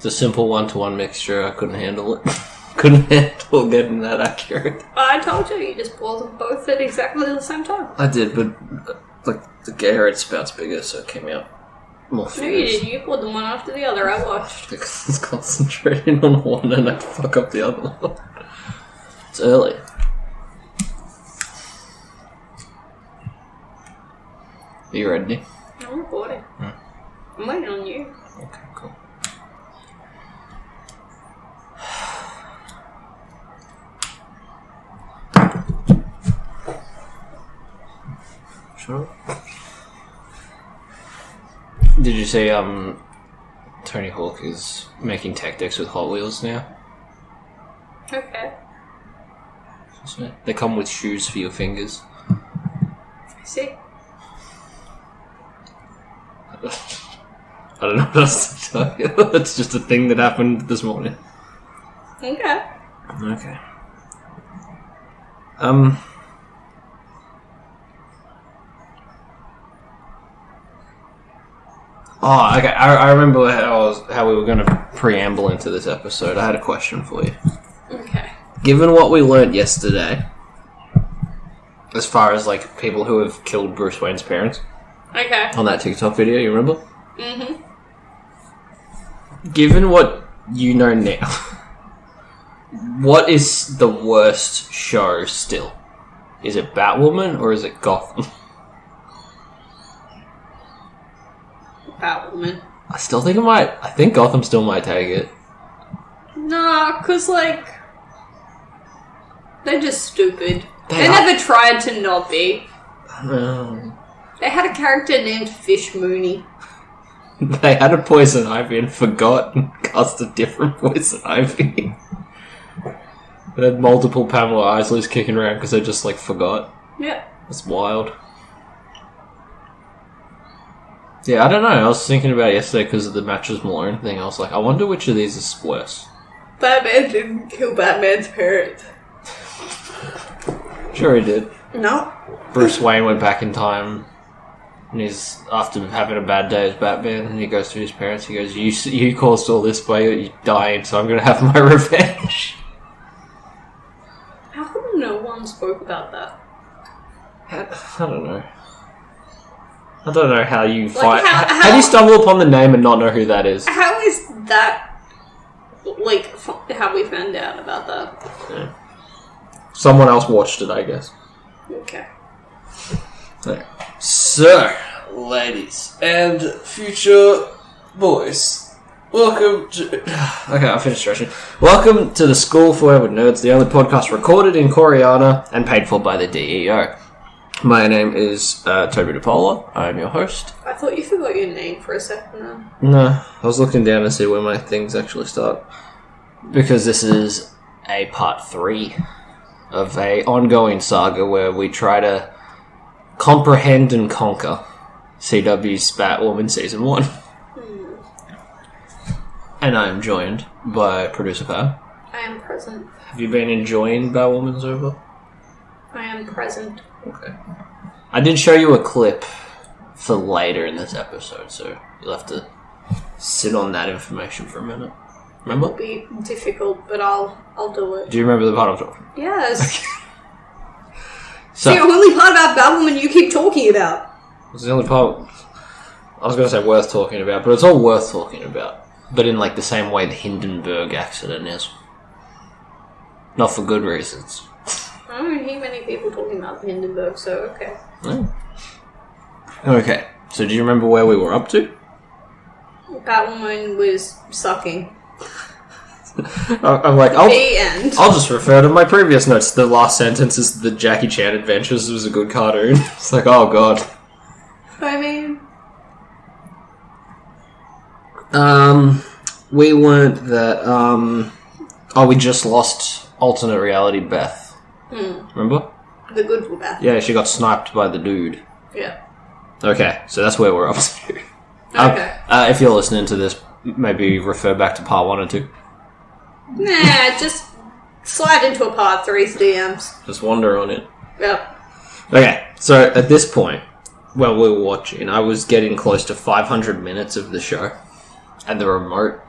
It's a simple 1-to-1 mixture. I couldn't handle it. Couldn't handle getting that accurate. I told you just boiled them both at exactly the same time. I did, but the Gatorade spout's bigger, so it came out more fierce. No, you did. You poured them one after the other. I watched. Because it's concentrating on one and I fuck up the other one. It's early. Are you ready? I'm recording. I'm waiting on you. Okay, cool. Sure. Did you say Tony Hawk is making tech decks with Hot Wheels now? Okay. They come with shoes for your fingers. I see. I don't know what else to tell you. It's just a thing that happened this morning. Okay. Okay. Oh, okay. I remember how we were going to preamble into this episode. I had a question for you. Okay. Given what we learned yesterday, as far as like people who have killed Bruce Wayne's parents, Okay. on that TikTok video, you remember? Mm-hmm. Given what you know now, what is the worst show still? Is it Batwoman or is it Gotham? Batwoman. I still think I think Gotham still might take it. Nah, cause like they're just stupid. They never tried to not be. Um, They had a character named Fish Mooney. they had a Poison Ivy and forgot and cast a different Poison Ivy. They had multiple Pamela Isleys kicking around because they just like forgot. Yeah. That's wild. Yeah, I don't know. I was thinking about it yesterday because of the Matches Malone thing. I was like, I wonder which of these is worse. Batman didn't kill Batman's parents. Sure he did. No. Bruce Wayne went back in time, and he's after having a bad day as Batman, and he goes to his parents. He goes, "You caused all this by you dying, so I'm going to have my revenge." How come no one spoke about that? I don't know. I don't know how you find. how How do you stumble upon the name and not know who that is? How is that, like, how we found out about that? Yeah. Someone else watched it, I guess. Okay. Okay. So, ladies and future boys, welcome to... Okay, I'll finish stretching. Welcome to the School for Wayward Nerds, the only podcast recorded in Koreana and paid for by the DEO. My name is Toby DePola. I am your host. I thought you forgot your name for a second then. No, I was looking down to see where my things actually start. Because this is a part 3 of a ongoing saga where we try to comprehend and conquer CW's Batwoman Season 1. And I am joined by Producer Pat. I am present. Have you been enjoying Batwoman's over? I am present. Okay. I did show you a clip for later in this episode, so you'll have to sit on that information for a minute. Remember? It'll be difficult, but I'll do it. Do you remember the part I'm talking about? Yes. So, it's the only part about Batwoman you keep talking about. it's the only part I was going to say worth talking about, but it's all worth talking about. But in like the same way the Hindenburg accident is. Not for good reasons. I don't hear many people talking about the Hindenburg, so okay. Oh. Okay, so do you remember where we were up to? Batwoman was sucking. I'm like, The end. I'll just refer to my previous notes. The last sentence is the Jackie Chan Adventures was a good cartoon. It's like, oh god. I mean... We learned that, we just lost alternate reality Beth. Remember? The good for Beth. Yeah, she got sniped by the dude. Yeah. Okay, so that's where we're up to. Okay. If you're listening to this, maybe refer back to part 1 and 2. Nah, just slide into a part 3's DMs. Just wander on it. Yep. Okay, so at this point, when we were watching, I was getting close to 500 minutes of the show. And the remote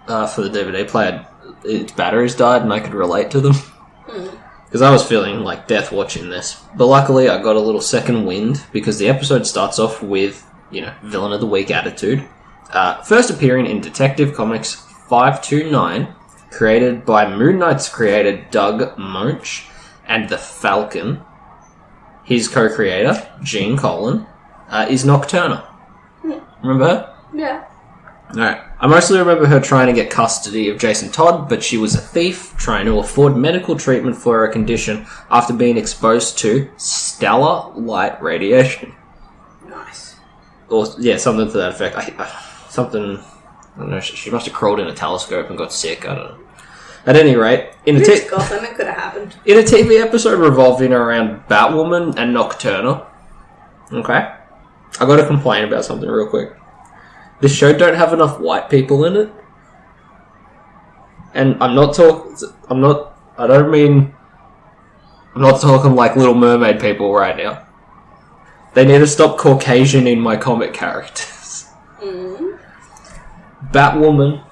for the DVD player, its batteries died and I could relate to them. Because I was feeling like death watching this. But luckily I got a little second wind because the episode starts off with, Villain of the Week attitude. First appearing in Detective Comics 529, created by Moon Knight's creator Doug Moench and The Falcon. His co-creator, Gene Colan, is Nocturna. Remember her? Yeah. Alright. I mostly remember her trying to get custody of Jason Todd, but she was a thief trying to afford medical treatment for her condition after being exposed to stellar light radiation. Nice. Or, something to that effect. I don't know, she must have crawled in a telescope and got sick, I don't know. At any rate, Gotham, it could have happened. In a TV episode revolving around Batwoman and Nocturna, okay, I got to complain about something real quick. This show don't have enough white people in it, and I'm not talking like Little Mermaid people right now. They need to stop Caucasian in my comic characters. Batwoman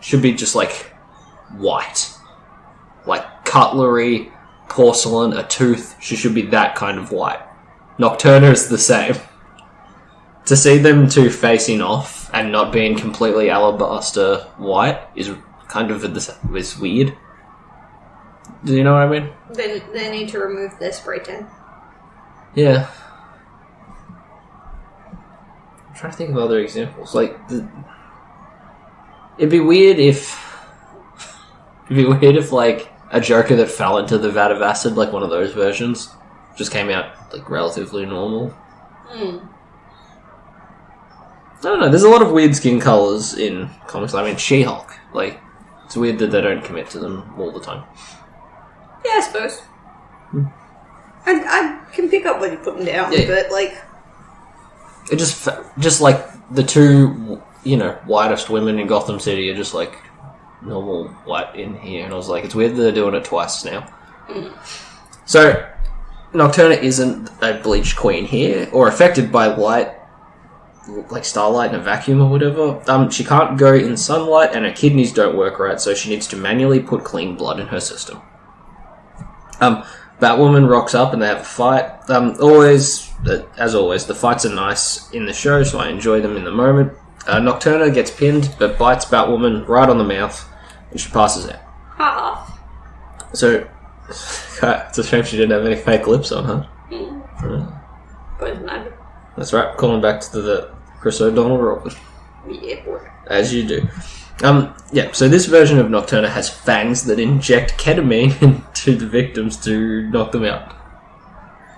should be just like white, like cutlery, porcelain, a tooth. She should be that kind of white. Nocturna is the same. To see them two facing off and not being completely alabaster white is kind of is weird. Do you know what I mean? Then they need to remove their spray tan. Yeah. I'm trying to think of other examples. It'd be weird if like a Joker that fell into the vat of acid, like one of those versions, just came out like relatively normal. I don't know, there's a lot of weird skin colours in comics. I mean, She-Hulk, like, it's weird that they don't commit to them all the time. Yeah, I suppose. I can pick up what you're putting down, but like... It just like the two, whitest women in Gotham City are just like normal white in here, and I was like, it's weird that they're doing it twice now. So, Nocturna isn't a bleached queen here, or affected by light, like starlight in a vacuum or whatever. She can't go in sunlight, and her kidneys don't work right, so she needs to manually put clean blood in her system. Batwoman rocks up and they have a fight. As always, the fights are nice in the show, so I enjoy them in the moment. Nocturna gets pinned, but bites Batwoman right on the mouth, and she passes out. So, it's a shame she didn't have any fake lips on, huh? Poison ivy. That's right, calling back to the Chris O'Donnell Robin. Yeah, boy. As you do. So this version of Nocturna has fangs that inject ketamine into the victims to knock them out.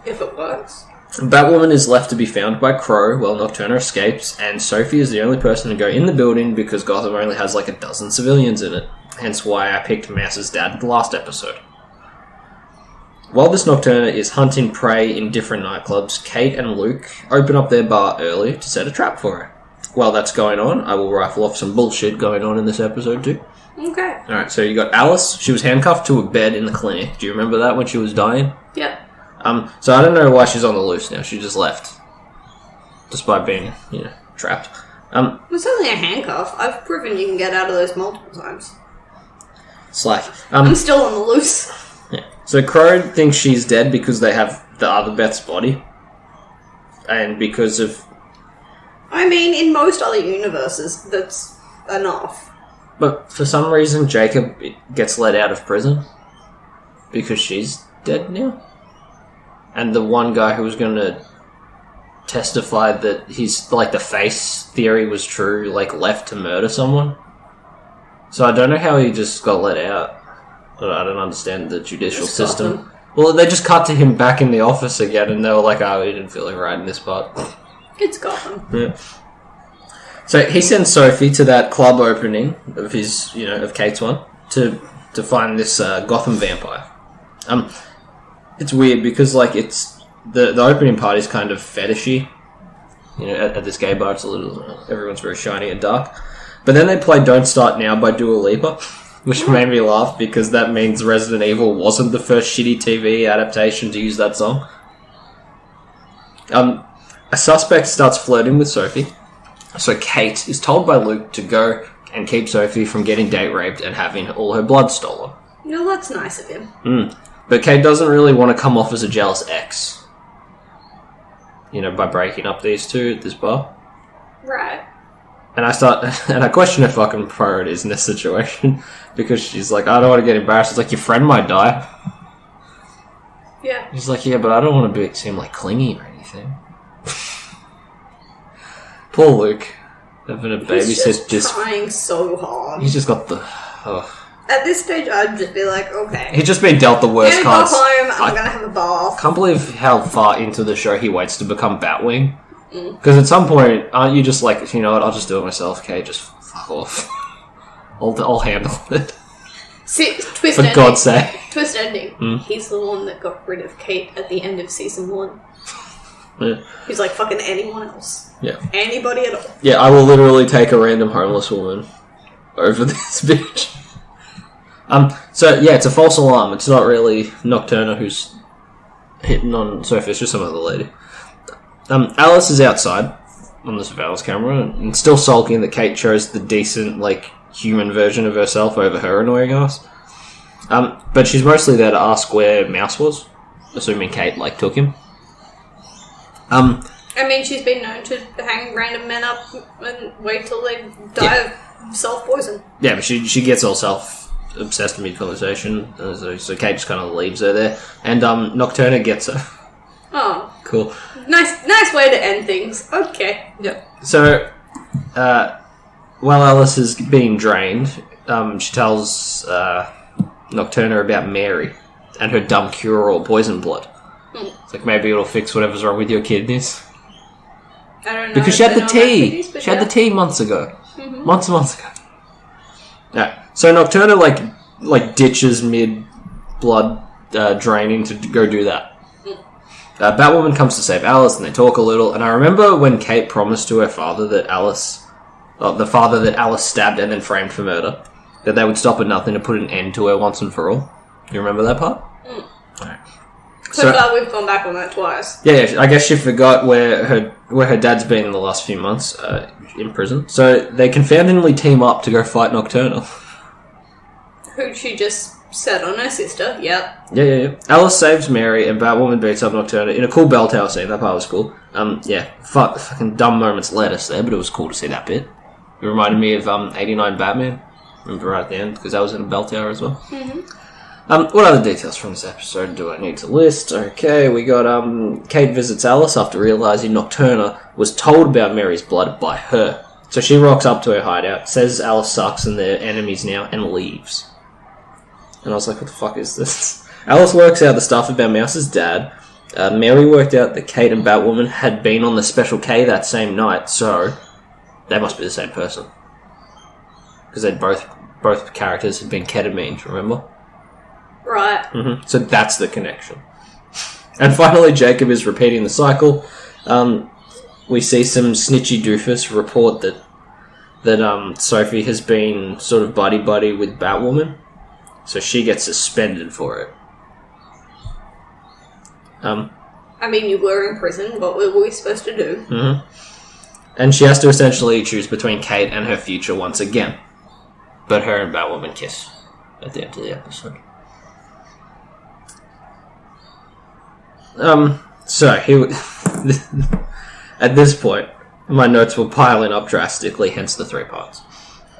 If it works. Batwoman is left to be found by Crow while Nocturna escapes, and Sophie is the only person to go in the building because Gotham only has like a dozen civilians in it. Hence why I picked Mouse's dad in the last episode. While this Nocturna is hunting prey in different nightclubs, Kate and Luke open up their bar early to set a trap for her. While that's going on, I will rifle off some bullshit going on in this episode too. Okay. Alright, so you got Alice. She was handcuffed to a bed in the clinic. Do you remember that when she was dying? Yep. So I don't know why she's on the loose now. She just left. Despite being, trapped. It's only a handcuff. I've proven you can get out of those multiple times. Slack. I'm still on the loose. Yeah. So Crow thinks she's dead because they have the other Beth's body. And because of... I mean, in most other universes, that's enough. But for some reason, Jacob gets let out of prison. Because she's dead now. And the one guy who was going to testify that the face theory was true, left to murder someone. So I don't know how he just got let out. I don't understand the judicial system. Well, they just cut to him back in the office again, and they were like, "Oh, he didn't feel like writing this part." It's Gotham. Yeah. So he sends Sophie to that club opening of his, of Kate's one, to find this Gotham vampire. It's weird because it's the opening part is kind of fetishy. At this gay bar, it's a little everyone's very shiny and dark. But then they play "Don't Start Now" by Dua Lipa, which made me laugh because that means Resident Evil wasn't the first shitty TV adaptation to use that song. A suspect starts flirting with Sophie, so Kate is told by Luke to go and keep Sophie from getting date raped and having all her blood stolen. No, that's nice of him. But Kate doesn't really want to come off as a jealous ex. By breaking up these two at this bar. Right. And I question her fucking priorities in this situation because she's like, I don't want to get embarrassed. It's like, your friend might die. Yeah. He's like, yeah, but I don't want to seem like clingy or anything. Poor Luke. Having a babysit just trying so hard. He's just got the... At this stage, I'd just be like, okay. He's just been dealt the worst cards. Go home, I'm going to have a bath. Can't believe how far into the show he waits to become Batwing. Because at some point, aren't you just like, you know what, I'll just do it myself, okay, just fuck off. I'll handle it. See, twist For ending. God's sake. Twist ending. He's the one that got rid of Kate at the end of season 1. Yeah. He's like, fucking anyone else. Yeah. Anybody at all. Yeah, I will literally take a random homeless woman over this bitch. So, yeah, it's a false alarm. It's not really Nocturna who's hitting on Sophie, it's just some other lady. Alice is outside on the surveillance camera and still sulking that Kate chose the decent, human version of herself over her annoying ass. But she's mostly there to ask where Mouse was, assuming Kate, took him. I mean, she's been known to hang random men up and wait till they die of self-poison. Yeah, but she gets all self-obsessed mid-conversation, so Kate just kind of leaves her there. And Nocturna gets her. Oh. Cool. Nice way to end things. Okay. Yeah. So, while Alice is being drained, she tells Nocturna about Mary and her dumb cure-all poison blood. It's like, maybe it'll fix whatever's wrong with your kidneys. I don't know. Because she had the tea. She had the tea months ago. Mm-hmm. Months ago. Yeah. So Nocturna, ditches mid-blood draining to go do that. Batwoman comes to save Alice, and they talk a little. And I remember when Kate promised to her father that the father that Alice stabbed and then framed for murder, that they would stop at nothing to put an end to her once and for all. You remember that part? Right. So far, we've gone back on that twice. Yeah, I guess she forgot where her dad's been in the last few months in prison. So they confoundingly team up to go fight Nocturna. Who'd she just set on her sister? Yep. Yeah. Alice saves Mary, and Batwoman beats up Nocturna in a cool bell tower scene. That part was cool. Fucking dumb moments led us there, but it was cool to see that bit. It reminded me of 89 Batman. Remember right at the end, because that was in a bell tower as well. Mm-hmm. What other details from this episode do I need to list? Okay, we got Kate visits Alice after realising Nocturna was told about Mary's blood by her. So she rocks up to her hideout, says Alice sucks and they're enemies now, and leaves. And I was like, what the fuck is this? Alice works out the stuff about Mouse's dad. Mary worked out that Kate and Batwoman had been on the Special K that same night, so they must be the same person. Because both characters had been ketamine, remember? Right. Mm-hmm. So that's the connection. And finally, Jacob is repeating the cycle. We see some snitchy doofus report that Sophie has been sort of buddy-buddy with Batwoman. So she gets suspended for it. I mean, you were in prison. What were we supposed to do? Mm-hmm. And she has to essentially choose between Kate and her future once again. But her and Batwoman kiss at the end of the episode. So at this point, my notes were piling up drastically, hence the 3 parts.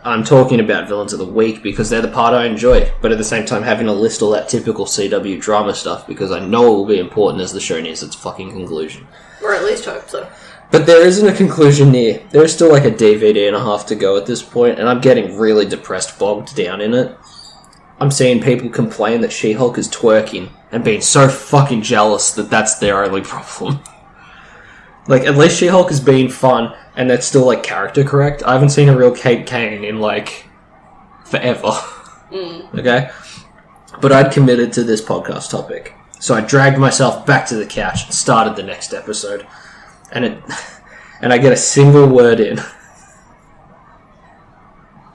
I'm talking about Villains of the Week because they're the part I enjoy, but at the same time having to list all that typical CW drama stuff because I know it will be important as the show nears its fucking conclusion. Or at least hope so. But there isn't a conclusion near. There's still a DVD and a half to go at this point, and I'm getting really depressed, bogged down in it. I'm seeing people complain that She-Hulk is twerking and being so fucking jealous that that's their only problem. At least She-Hulk is being fun and that's still, character correct. I haven't seen a real Kate Kane in, forever. Okay? But I'd committed to this podcast topic. So I dragged myself back to the couch and started the next episode. And I get a single word in.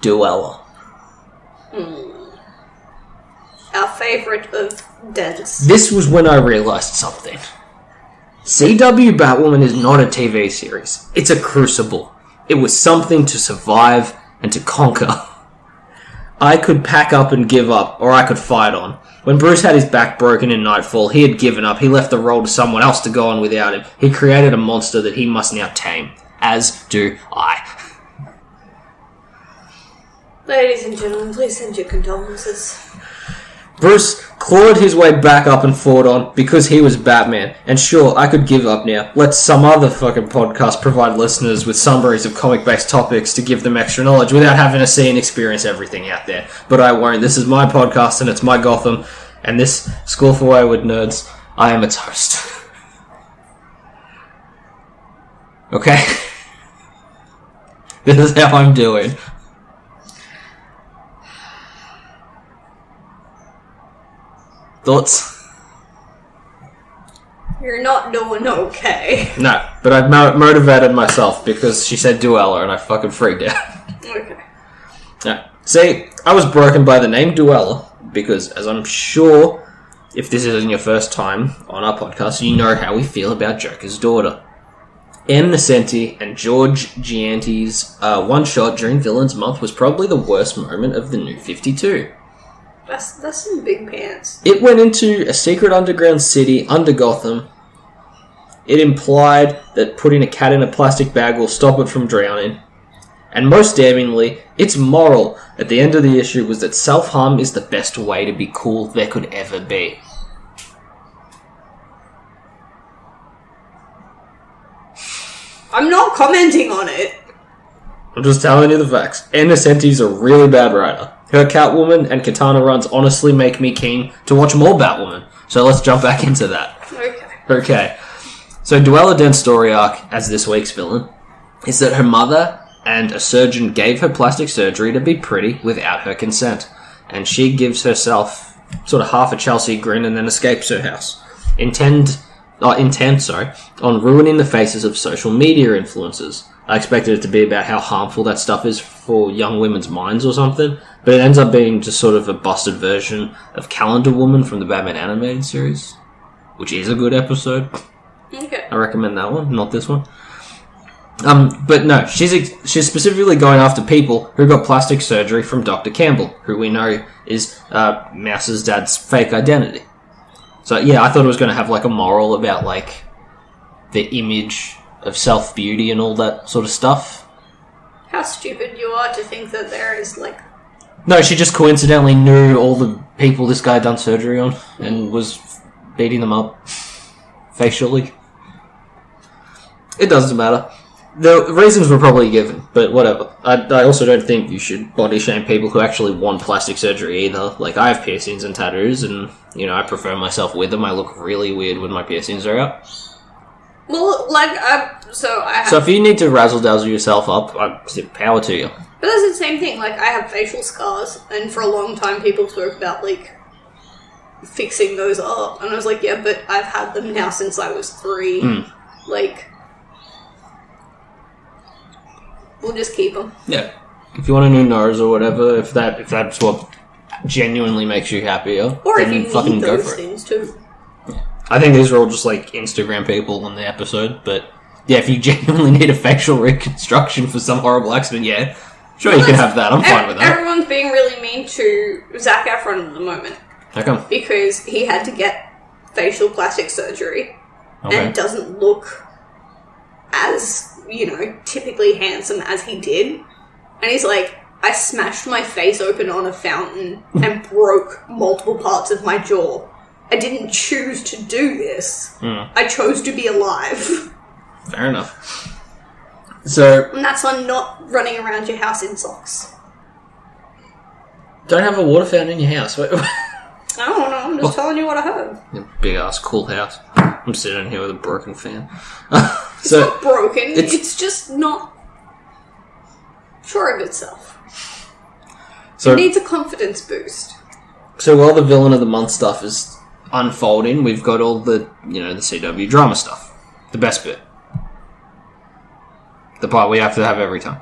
Duella. Our favourite of dense. This was when I realised something. CW Batwoman is not a TV series. It's a crucible. It was something to survive and to conquer. I could pack up and give up, or I could fight on. When Bruce had his back broken in Nightfall, he had given up. He left the role to someone else to go on without him. He created a monster that he must now tame. As do I. Ladies and gentlemen, please send your condolences. Bruce clawed his way back up and fought on because he was Batman. And sure, I could give up now. Let some other fucking podcast provide listeners with summaries of comic-based topics to give them extra knowledge without having to see and experience everything out there. But I won't. This is my podcast and it's my Gotham. And this School for Wayward Nerds, I am its host. Okay? This is how I'm doing. Thoughts? You're not doing okay. No, but I've motivated myself because she said Duella and I fucking freaked out. Okay. Yeah. See, I was broken by the name Duella because, as I'm sure, if this isn't your first time on our podcast, you know how we feel about Joker's daughter. Ann Nocenti and George Gianti's one-shot during Villains Month was probably the worst moment of the New 52. That's some big pants. It went into a secret underground city under Gotham. It implied that putting a cat in a plastic bag will stop it from drowning. And most damningly, its moral at the end of the issue was that self-harm is the best way to be cool there could ever be. I'm not commenting on it. I'm just telling you the facts. Ann Nocenti's a really bad writer. Her Catwoman and Katana runs honestly make me keen to watch more Batwoman. So let's jump back into that. Okay. So Duella Dent's story arc, as this week's villain, is that her mother and a surgeon gave her plastic surgery to be pretty without her consent. And she gives herself sort of half a Chelsea grin and then escapes her house. Intent on ruining the faces of social media influencers. I expected it to be about how harmful that stuff is for young women's minds or something, but it ends up being just sort of a busted version of Calendar Woman from the Batman animated series, which is a good episode. Okay. I recommend that one, not this one. But no, she's specifically going after people who got plastic surgery from Dr. Campbell, who we know is Mouse's dad's fake identity. So yeah, I thought it was going to have like a moral about like the image of self-beauty and all that sort of stuff. How stupid you are to think that there is like... No, she just coincidentally knew all the people this guy had done surgery on and was beating them up facially. It doesn't matter. The reasons were probably given, but whatever. I also don't think you should body shame people who actually want plastic surgery either. Like, I have piercings and tattoos, and, you know, I prefer myself with them. I look really weird when my piercings are out. Well, like, So if you need to razzle-dazzle yourself up, power to you. But that's the same thing. Like, I have facial scars, and for a long time people talk about, like, fixing those up. And I was like, yeah, but I've had them now since I was 3. Like... We'll just keep them. Yeah. If you want a new nose or whatever, if that's what genuinely makes you happier, or then if you fucking need go those for things too. I think these are all just like Instagram people on the episode, but yeah, if you genuinely need a facial reconstruction for some horrible accident, yeah, sure, you can have that. I'm fine with that. Everyone's being really mean to Zac Efron at the moment. How come? Because he had to get facial plastic surgery and doesn't look as, you know, typically handsome as he did. And he's like, I smashed my face open on a fountain and broke multiple parts of my jaw. I didn't choose to do this. I chose to be alive. Fair enough. So... And that's on not running around your house in socks. Don't have a water fountain in your house. I don't know, I'm just telling you what I heard. Big ass cool house. I'm sitting here with a broken fan. It's not broken, it's just not sure of itself. So, it needs a confidence boost. So while the villain of the month stuff is unfolding, we've got all the, you know, the CW drama stuff. The best bit. The part we have to have every time.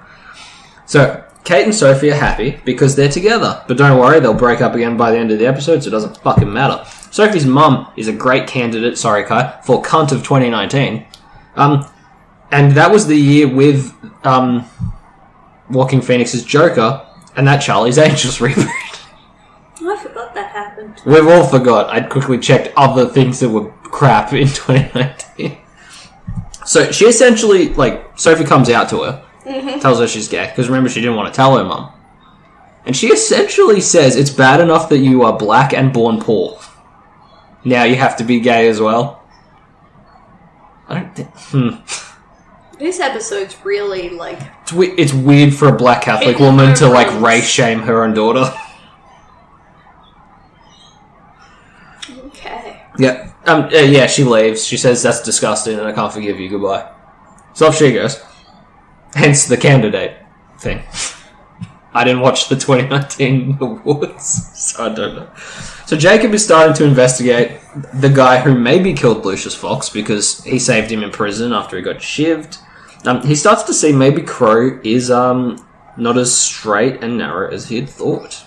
So, Kate and Sophie are happy because they're together. But don't worry, they'll break up again by the end of the episode, so it doesn't fucking matter. Sophie's mum is a great candidate, sorry Kai, for cunt of 2019. And that was the year with Joaquin Phoenix's Joker, and that Charlie's Angels reboot. I forgot that happened. We've all forgot. I'd quickly checked other things that were crap in 2019. So she essentially, Sophie comes out to her, tells her she's gay, because remember, she didn't want to tell her mum. And she essentially says, it's bad enough that you are black and born poor. Now you have to be gay as well. I don't think... This episode's really, It's weird for a black Catholic woman to, race shame her own daughter. Okay. Yeah. Yeah, she leaves. She says, that's disgusting and I can't forgive you. Goodbye. So off she goes. Hence the candidate thing. I didn't watch the 2019 awards, so I don't know. So Jacob is starting to investigate the guy who maybe killed Lucius Fox because he saved him in prison after he got shivved. He starts to see maybe Crow is not as straight and narrow as he had thought.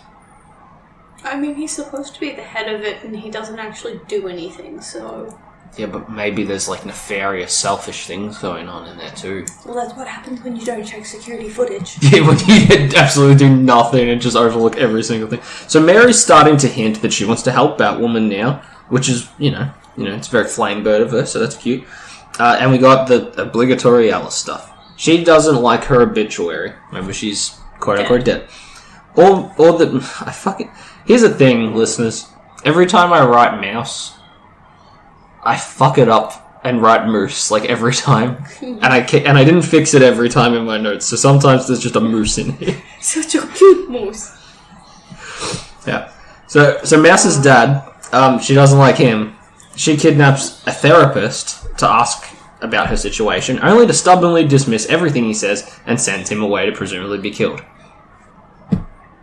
I mean, he's supposed to be the head of it and he doesn't actually do anything, so... Yeah, but maybe there's nefarious, selfish things going on in there too. Well, that's what happens when you don't check security footage. Yeah, when you absolutely do nothing and just overlook every single thing. So Mary's starting to hint that she wants to help Batwoman now, which is, it's very flame bird of her, so that's cute. And we got the obligatory Alice stuff. She doesn't like her obituary. Remember, she's quote-unquote dead. Here's the thing, listeners. Every time I write mouse... I fuck it up and write moose every time, and I didn't fix it every time in my notes. So sometimes there's just a moose in here. Such a cute moose. Yeah. So Mouse's dad, she doesn't like him. She kidnaps a therapist to ask about her situation, only to stubbornly dismiss everything he says and sends him away to presumably be killed.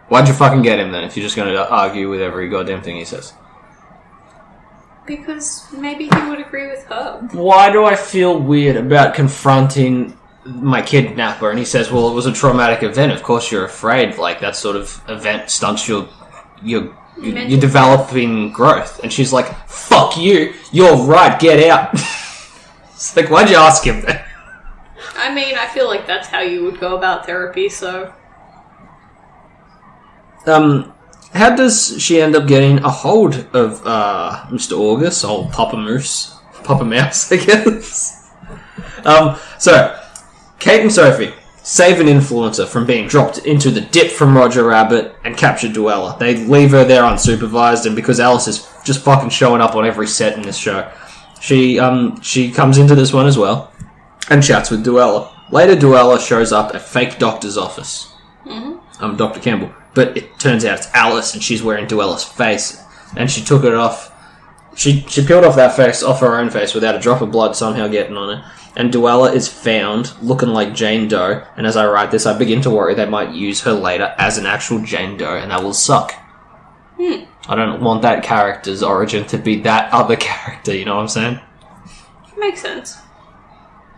Why'd you fucking get him then if you're just going to argue with every goddamn thing he says? Because maybe he would agree with her. Why do I feel weird about confronting my kidnapper? And he says, well, it was a traumatic event. Of course you're afraid. That sort of event stunts your developing growth. And she's like, fuck you. You're right. Get out. It's why'd you ask him then? I mean, I feel like that's how you would go about therapy, so... How does she end up getting a hold of Mr. August, old Papa Mouse, I guess? So, Kate and Sophie save an influencer from being dropped into the dip from Roger Rabbit and capture Duella. They leave her there unsupervised, and because Alice is just fucking showing up on every set in this show, she comes into this one as well and chats with Duella. Later, Duella shows up at fake doctor's office. Mm-hmm. Dr. Campbell. But it turns out it's Alice, and she's wearing Duella's face. And she took it off. She peeled off that face off her own face without a drop of blood somehow getting on it. And Duella is found looking like Jane Doe. And as I write this, I begin to worry they might use her later as an actual Jane Doe, and that will suck. I don't want that character's origin to be that other character, you know what I'm saying? Makes sense.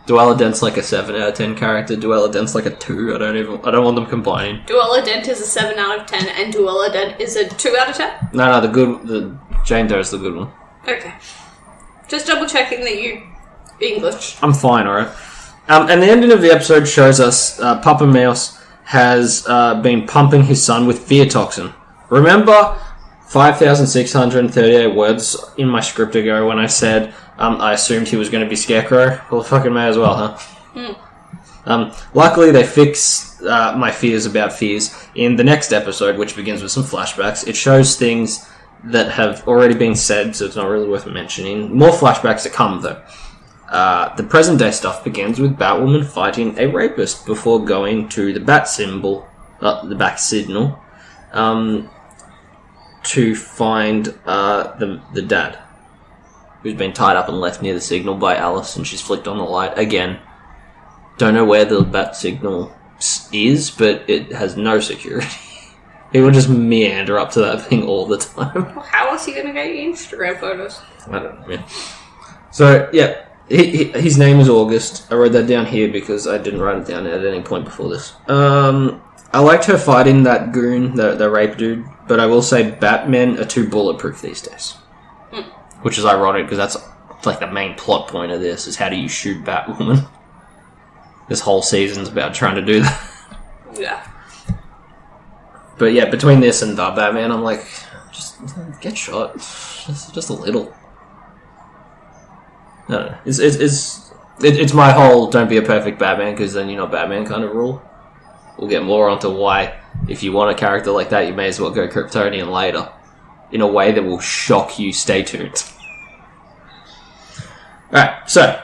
Duella Dent's a 7 out of 10 character. Duella Dent's a 2. I don't want them combining. Duella Dent is a 7 out of 10, and Duella Dent is a 2 out of 10? No, the Jane Doe is the good one. Okay. Just double checking that you English. I'm fine, alright. And the ending of the episode shows us Papa Mouse has been pumping his son with fear toxin. Remember 5,638 words in my script ago when I said I assumed he was going to be Scarecrow? Well, fucking may as well, huh? Luckily, they fix my fears about fears in the next episode, which begins with some flashbacks. It shows things that have already been said, so it's not really worth mentioning. More flashbacks to come, though. The present-day stuff begins with Batwoman fighting a rapist before going to the bat signal, to find the dad, who's been tied up and left near the signal by Alice, and she's flicked on the light again. Don't know where the bat signal is, but it has no security. He would just meander up to that thing all the time. Well, how else are you going to get your Instagram photos? I don't know, yeah. So, yeah, his name is August. I wrote that down here because I didn't write it down at any point before this. I liked her fighting that goon, the rape dude, but I will say Batmen are too bulletproof these days. Which is ironic, because that's the main plot point of this, is how do you shoot Batwoman? This whole season's about trying to do that. Yeah. But yeah, between this and the Batman, I'm like, just get shot. Just a little. I don't know. It's my whole don't be a perfect Batman because then you're not Batman kind of rule. We'll get more onto why, if you want a character like that, you may as well go Kryptonian later. In a way that will shock you. Stay tuned. Alright, so,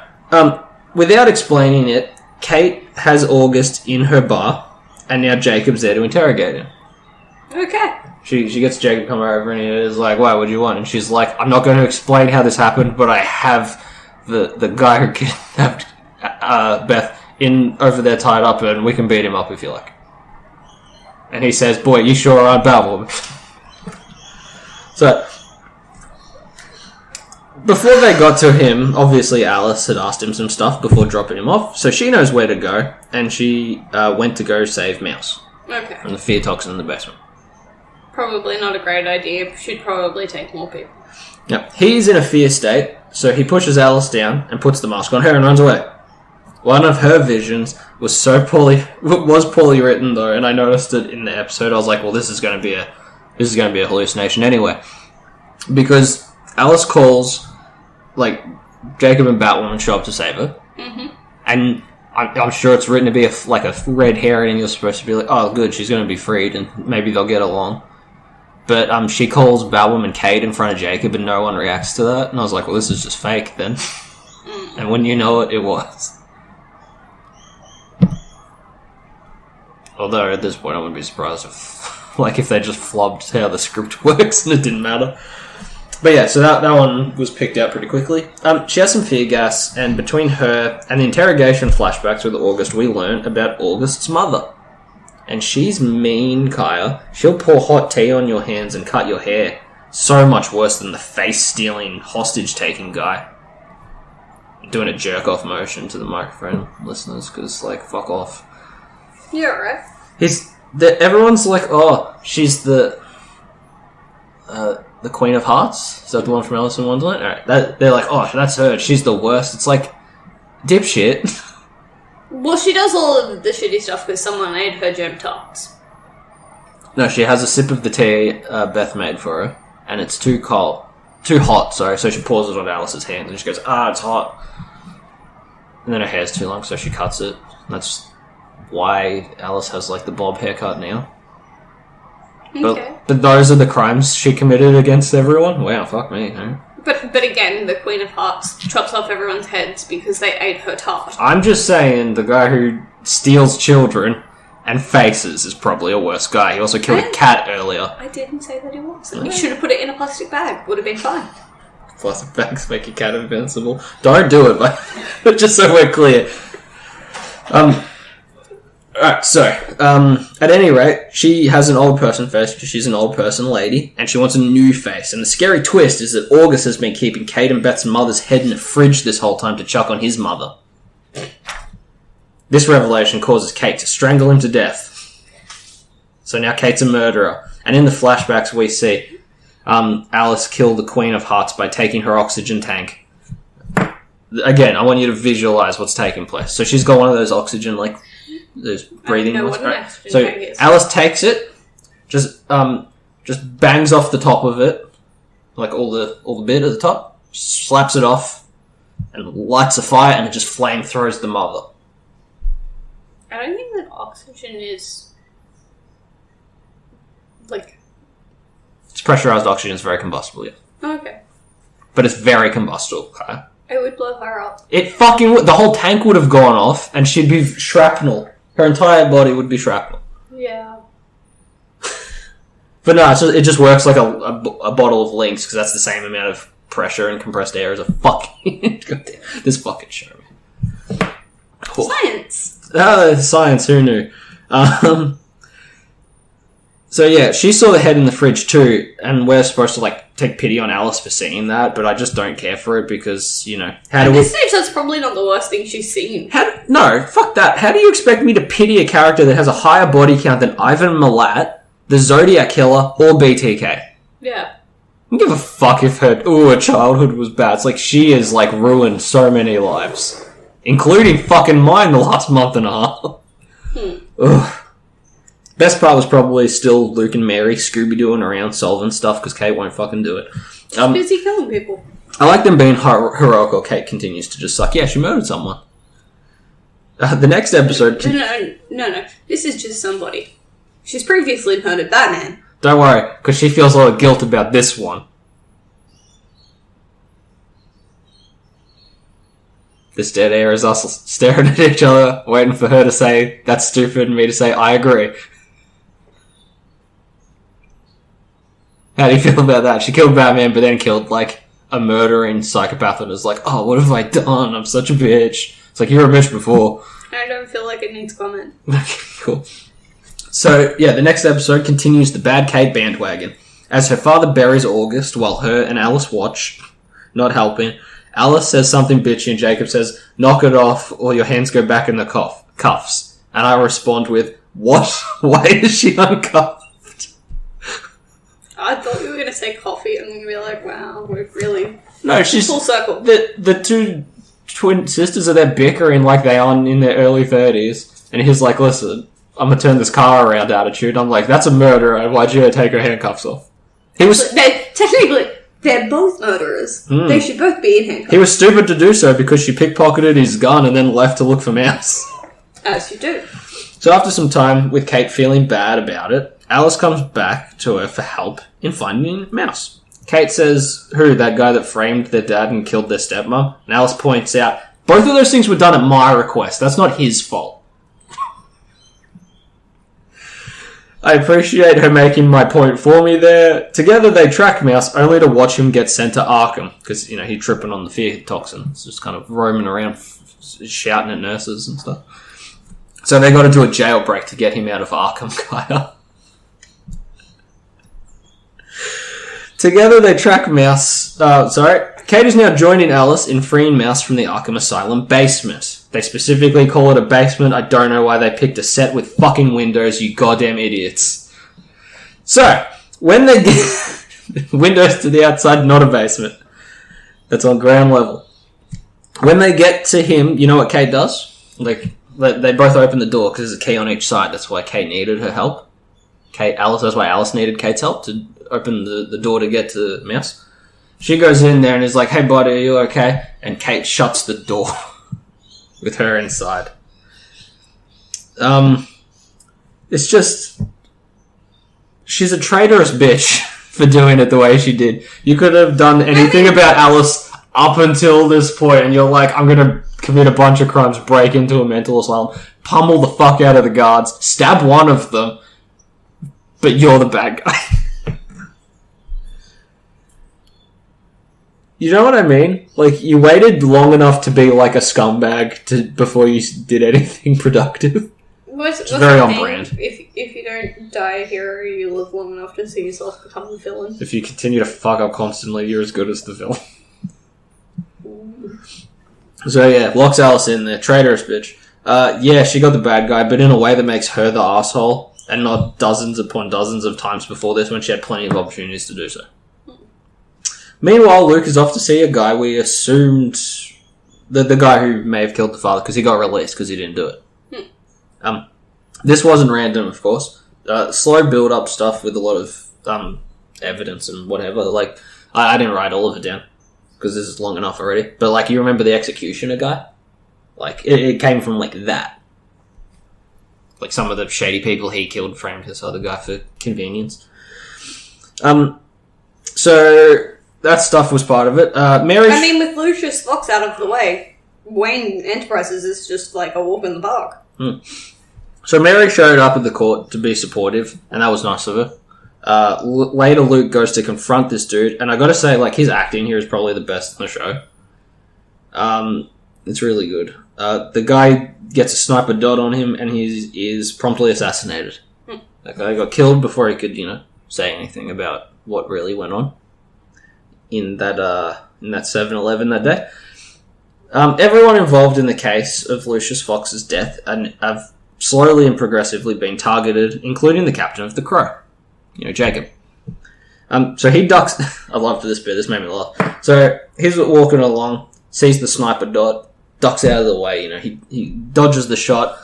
without explaining it, Kate has August in her bar, and now Jacob's there to interrogate him. Okay. She gets Jacob come over and he is like, "Why, what do you want?" And she's like, "I'm not going to explain how this happened, but I have the guy who kidnapped Beth in over there tied up, and we can beat him up if you like." And he says, "Boy, you sure are Batwoman." So, before they got to him, obviously Alice had asked him some stuff before dropping him off, so she knows where to go, and she went to go save Mouse. Okay. From the fear toxin in the basement. Probably not a great idea. Should probably take more people. Yep. He's in a fear state, so he pushes Alice down and puts the mask on her and runs away. One of her visions was poorly written though, and I noticed it in the episode. I was like, well, this is going to be a hallucination anyway, because Alice calls, like, Jacob and Batwoman show up to save her, and I'm sure it's written to be a red herring. You're supposed to be like, oh, good, she's going to be freed, and maybe they'll get along. But she calls Batwoman Kate in front of Jacob, and no one reacts to that. And I was like, well, this is just fake then. And when you know it, it was. Although at this point, I wouldn't be surprised if they just flubbed how the script works and it didn't matter. But yeah, so that one was picked out pretty quickly. She has some fear gas, and between her and the interrogation flashbacks with August, we learn about August's mother. And she's mean, Kaya. She'll pour hot tea on your hands and cut your hair. So much worse than the face-stealing, hostage-taking guy. Doing a jerk-off motion to the microphone, listeners, because, like, fuck off. You're right. Everyone's like, oh, she's the Queen of Hearts? Is that the one from Alice in Wonderland? Alright, they're like, oh, that's her. She's the worst. It's like, dipshit. Well, she does all of the shitty stuff because someone ate her gem tarts. No, she has a sip of the tea Beth made for her, and it's too hot, so she pours it on Alice's hands, and she goes, it's hot. And then her hair's too long, so she cuts it. That's why Alice has, like, the bob haircut now. Okay. But those are the crimes she committed against everyone? Wow, fuck me, huh? But again, the Queen of Hearts chops off everyone's heads because they ate her tart. I'm just saying, the guy who steals children and faces is probably a worse guy. He also killed a cat earlier. I didn't say that he was. You should have put it in a plastic bag. Would have been fine. Plastic bags make a cat invincible. Don't do it, but just so we're clear. Alright, so, at any rate, she has an old person face because she's an old person lady, and she wants a new face. And the scary twist is that August has been keeping Kate and Beth's mother's head in a fridge this whole time to chuck on his mother. This revelation causes Kate to strangle him to death. So now Kate's a murderer. And in the flashbacks we see Alice kill the Queen of Hearts by taking her oxygen tank. Again, I want you to visualize what's taking place. So she's got one of those oxygen, like, those breathing ones, right? So Alice takes it, just bangs off the top of it, like all the bit at the top, slaps it off, and lights a fire, and it just flame throws the mother. I don't think that oxygen is like. It's pressurized oxygen. It's very combustible, yeah. Okay. But it's very combustible. Okay? It would blow her up. It fucking would. The whole tank would have gone off, and she'd be shrapnel. Her entire body would be shrapnel. Yeah. But no, it just works like a bottle of Lynx, because that's the same amount of pressure and compressed air as a fucking... Goddamn, this fucking show, man. Cool. Science! Science, who knew? So yeah, she saw the head in the fridge too, and we're supposed to, like, take pity on Alice for seeing that, but I just don't care for it because, you know... At this stage, that's probably not the worst thing she's seen. No, fuck that. How do you expect me to pity a character that has a higher body count than Ivan Milat, the Zodiac Killer, or BTK? Yeah. I don't give a fuck if her childhood was bad. It's like she has, like, ruined so many lives. Including fucking mine the last month and a half. Ugh. Best part was probably still Luke and Mary Scooby-Dooing around solving stuff because Kate won't fucking do it. She's busy killing people. I like them being heroic while Kate continues to just suck. Yeah, she murdered someone. The next episode... No. This is just somebody. She's previously murdered Batman. Don't worry, because she feels a lot of guilt about this one. This dead air is us staring at each other, waiting for her to say, that's stupid, and me to say, I agree. How do you feel about that? She killed Batman, but then killed, like, a murdering psychopath and is like, oh, what have I done? I'm such a bitch. It's like, you were a bitch before. I don't feel like it needs comment. Okay, cool. So, yeah, the next episode continues the bad Kate bandwagon. As her father buries August while her and Alice watch, not helping, Alice says something bitchy and Jacob says, knock it off or your hands go back in the cuffs. And I respond with, what? Why is she uncuffed? I thought you were going to say coffee and we were like, wow, we're really... No, she's... Full circle. The two twin sisters are there bickering like they are in their early 30s. And he's like, listen, I'm going to turn this car around attitude. I'm like, that's a murderer. Why'd you take her handcuffs off? He was... Technically... They're both murderers. They should both be in handcuffs. He was stupid to do so because she pickpocketed his gun and then left to look for Mouse. As you do. So after some time with Kate feeling bad about it, Alice comes back to her for help in finding Mouse. Kate says, who, that guy that framed their dad and killed their stepmom? And Alice points out, both of those things were done at my request. That's not his fault. I appreciate her making my point for me there. Together they track Mouse only to watch him get sent to Arkham. Because, you know, he's tripping on the fear toxin. It's just kind of roaming around, shouting at nurses and stuff. So they got to do a jailbreak to get him out of Arkham, Kaya. Together they track Mouse... Kate is now joining Alice in freeing Mouse from the Arkham Asylum basement. They specifically call it a basement. I don't know why they picked a set with fucking windows, you goddamn idiots. So, when they get... windows to the outside, not a basement. That's on ground level. When they get to him, you know what Kate does? Like, they both open the door because there's a key on each side. That's why Kate needed her help. That's why Alice needed Kate's help to open the door to get to Mouse. She goes in there and is like, hey buddy, are you okay? And Kate shuts the door with her inside. It's just... She's a traitorous bitch for doing it the way she did. You could have done anything about Alice up until this point and you're like, I'm gonna commit a bunch of crimes, break into a mental asylum, pummel the fuck out of the guards, stab one of them, but you're the bad guy. You know what I mean? Like, you waited long enough to be like a scumbag before you did anything productive. It's very on brand. If you don't die a hero, you live long enough to see yourself become the villain. If you continue to fuck up constantly, you're as good as the villain. So yeah, locks Alice in there. Traitorous bitch. Yeah, she got the bad guy, but in a way that makes her the asshole, and not dozens upon dozens of times before this when she had plenty of opportunities to do so. Meanwhile, Luke is off to see a guy we assumed... The guy who may have killed the father, because he got released because he didn't do it. This wasn't random, of course. Slow build-up stuff with a lot of evidence and whatever. Like, I didn't write all of it down, because this is long enough already. But, like, you remember the executioner guy? Like, it came from, like, that. Like, some of the shady people he killed framed this other guy for convenience. So... That stuff was part of it. Mary... I mean, with Lucius Fox out of the way, Wayne Enterprises is just like a walk in the park. So Mary showed up at the court to be supportive, and that was nice of her. Later, Luke goes to confront this dude, and I gotta say, like, his acting here is probably the best in the show. It's really good. The guy gets a sniper dot on him, and he is promptly assassinated. That guy got killed before he could, say anything about what really went on in that 7-Eleven that day. Everyone involved in the case of Lucius Fox's death have slowly and progressively been targeted, including the captain of the Crow, Jacob. So he ducks... I loved this bit, this made me laugh. So he's walking along, sees the sniper dot, ducks out of the way, he dodges the shot,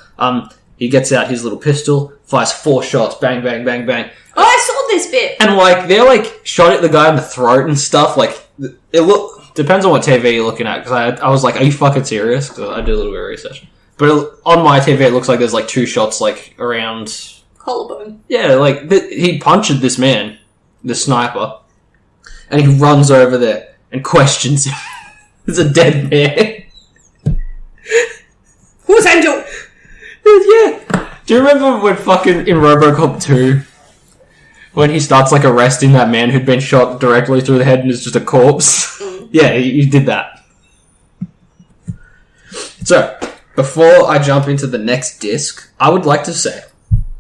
he gets out his little pistol, fires 4 shots, bang, bang, bang, bang. Oh, I saw this bit. And, like, they're, like, shot at the guy in the throat and stuff. Like, it depends on what TV you're looking at, because I was like, are you fucking serious? Because I did a little bit of research. But on my TV, it looks like there's, like, 2 shots, like, around... Collarbone. Yeah, like, he punched this man, the sniper, and he runs over there and questions him. There's a dead man. Who's Angel? Yeah. Do you remember when fucking in RoboCop 2, when he starts, like, arresting that man who'd been shot directly through the head and is just a corpse? Yeah, he did that. So, before I jump into the next disc, I would like to say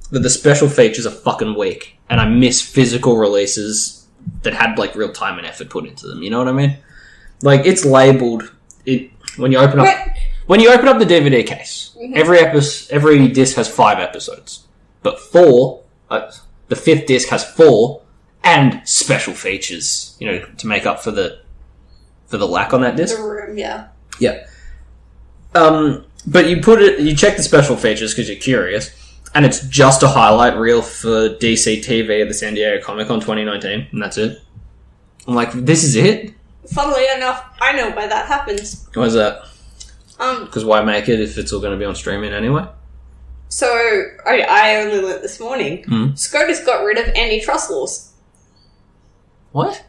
that the special features are fucking weak, and I miss physical releases that had, like, real time and effort put into them. You know what I mean? Like, it's labelled when you open up the DVD case. Mm-hmm. Every disc has 5 episodes, but 4. The 5th disc has 4 and special features. You know, to make up for the lack on that disc. The room, yeah. Yeah. But you check the special features because you're curious, and it's just a highlight reel for DC TV at the San Diego Comic-Con 2019, and that's it. I'm like, this is it? Funnily enough, I know why that happens. Why is that? Because why make it if it's all going to be on streaming anyway? So, I only learnt this morning. SCOTUS got rid of antitrust laws. What?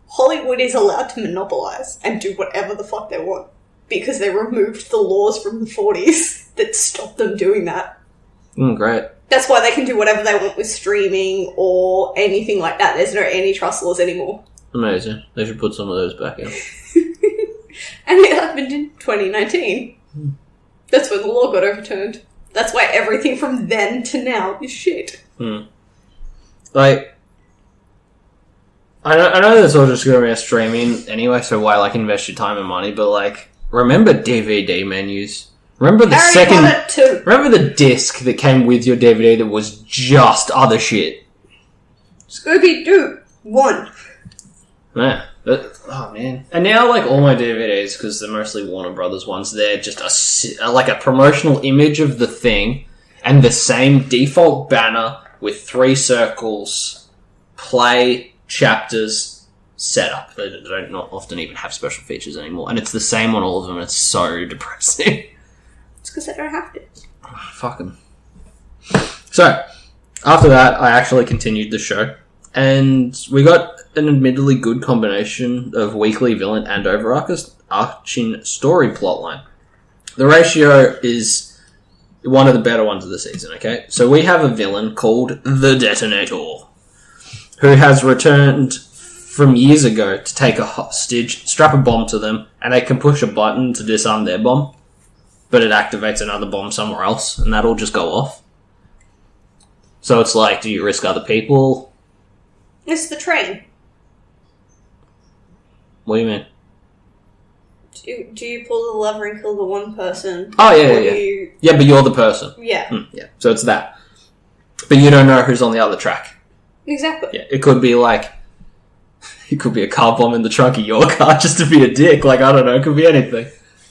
Hollywood is allowed to monopolise and do whatever the fuck they want, because they removed the laws from the 40s that stopped them doing that. Great. That's why they can do whatever they want with streaming or anything like that. There's no antitrust laws anymore. Amazing. They should put some of those back in. And it happened in 2019. That's when the law got overturned. That's why everything from then to now is shit. Like, I know that's all just going to be a streaming anyway, so why, like, invest your time and money, but, like, remember DVD menus? Remember the remember the disc that came with your DVD that was just other shit? Scooby-Doo 1. Yeah. Oh, man. And now, like, all my DVDs, because they're mostly Warner Brothers ones, they're just like a promotional image of the thing, and the same default banner with 3 circles, play, chapters, setup. They don't not often even have special features anymore, and it's the same on all of them, and it's so depressing. It's because they don't have to. Fuck them. So, after that, I actually continued the show, and we got an admittedly good combination of weekly villain and overarching story plotline. The ratio is one of the better ones of the season, okay? So we have a villain called the Detonator, who has returned from years ago to take a hostage, strap a bomb to them, and they can push a button to disarm their bomb, but it activates another bomb somewhere else, and that'll just go off. So it's like, do you risk other people? It's the train. What do you mean? Do you pull the lever and kill the one person? Oh, yeah. Yeah, but you're the person. Yeah. Yeah, so it's that. But you don't know who's on the other track. Exactly. Yeah, it could be like... It could be a car bomb in the trunk of your car just to be a dick. Like, I don't know, it could be anything.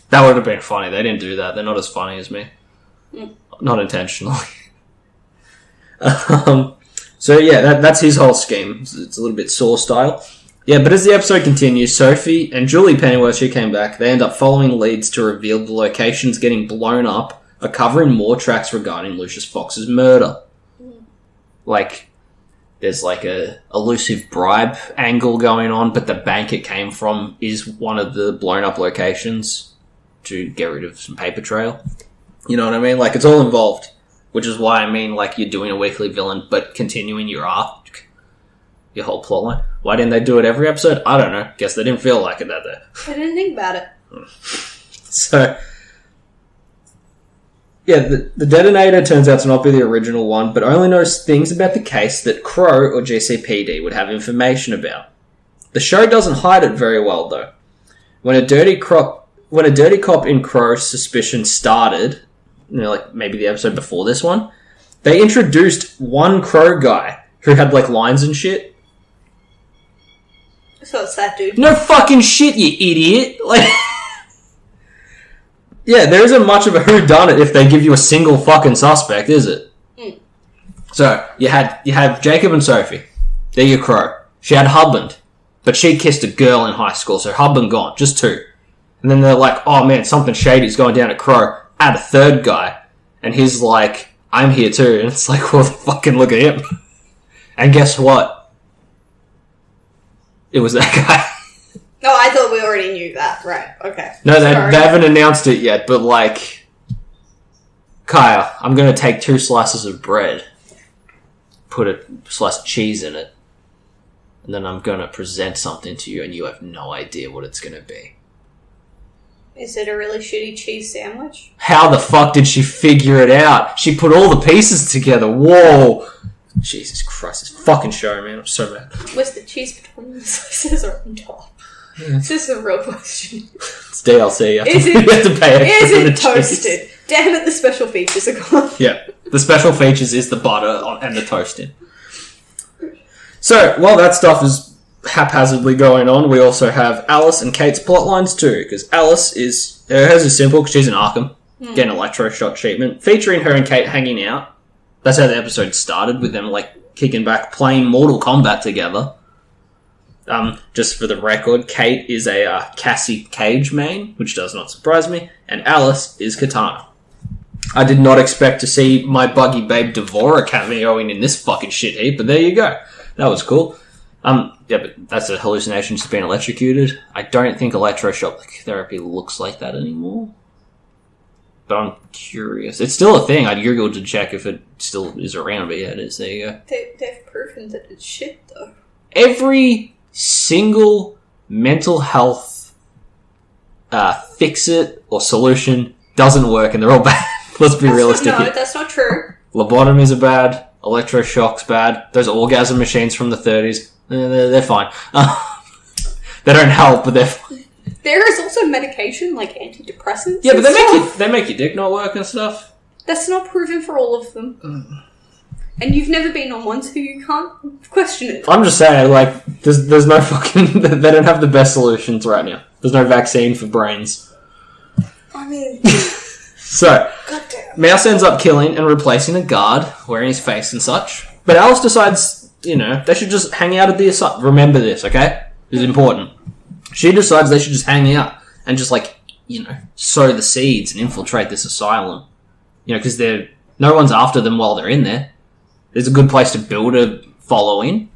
That would have been funny. They didn't do that. They're not as funny as me. Not intentionally. So yeah, that's his whole scheme. It's a little bit Saw style. Yeah, but as the episode continues, Sophie and Julie Pennyworth, she came back, they end up following leads to reveal the locations getting blown up are covering more tracks regarding Lucius Fox's murder. Like, there's like a elusive bribe angle going on, but the bank it came from is one of the blown up locations to get rid of some paper trail. You know what I mean? Like, it's all involved. Which is why I mean, like, you're doing a weekly villain, but continuing your arc, your whole plotline. Why didn't they do it every episode? I don't know. Guess they didn't feel like it that day. I didn't think about it. So, yeah, the detonator turns out to not be the original one, but only knows things about the case that Crow or GCPD would have information about. The show doesn't hide it very well, though. When a dirty cop in Crow's suspicion started, you know, like maybe the episode before this one, they introduced one Crow guy who had like lines and shit. So it's that dude. No fucking shit, you idiot! Like, yeah, there isn't much of a whodunit if they give you a single fucking suspect, is it? So, you have Jacob and Sophie. They're your crow. She had husband, but she kissed a girl in high school, so husband gone. Just two. And then they're like, oh man, something shady's going down at Crow. Add a third guy. And he's like, I'm here too. And it's like, well, fucking look at him. And guess what? It was that guy. Oh, I thought we already knew that. Right, okay. No, they haven't announced it yet, but like, Kyle, I'm going to take 2 slices of bread, put a slice of cheese in it, and then I'm going to present something to you, and you have no idea what it's going to be. Is it a really shitty cheese sandwich? How the fuck did she figure it out? She put all the pieces together. Whoa. Jesus Christ, this fucking show, man. I'm so mad. Was the cheese between the slices or on top? This is a real question. It's DLC. You have to pay extra is for the it toasted? cheese. Damn it, the special features are gone. Yeah. The special features is the butter and the toasting. So, while that stuff is haphazardly going on, we also have Alice and Kate's plotlines too, because Alice is, hers is simple because she's in Arkham, getting electroshock treatment, featuring her and Kate hanging out. That's how the episode started, with them like kicking back, playing Mortal Kombat together. Just for the record, Kate is a Cassie Cage main, which does not surprise me, and Alice is Katana. I did not expect to see my buggy babe Devora cameoing in this fucking shit heap, but there you go. That was cool. Yeah, but that's a hallucination, just being electrocuted. I don't think electroshock therapy looks like that anymore. But I'm curious. It's still a thing. I googled to check if it still is around, but yeah, it is. There you go. They've proven that it's shit, though. Every single mental health fix-it or solution doesn't work, and they're all bad. Let's be realistic here. No, that's not true. Lobotomies are bad. Electroshock's bad. Those orgasm machines from the 30s, they're fine. They don't help, but they're fine. There is also medication, like antidepressants. Yeah, but they make your dick not work and stuff. That's not proven for all of them. And you've never been on one, so you can't question it. I'm just saying, like, there's no fucking... They don't have the best solutions right now. There's no vaccine for brains. I mean... So, goddamn. Mouse ends up killing and replacing a guard, wearing his face and such. But Alice decides, they should just hang out at the asylum. Remember this, okay? This is important. She decides they should just hang out and just, sow the seeds and infiltrate this asylum. Because no one's after them while they're in there. There's a good place to build a following.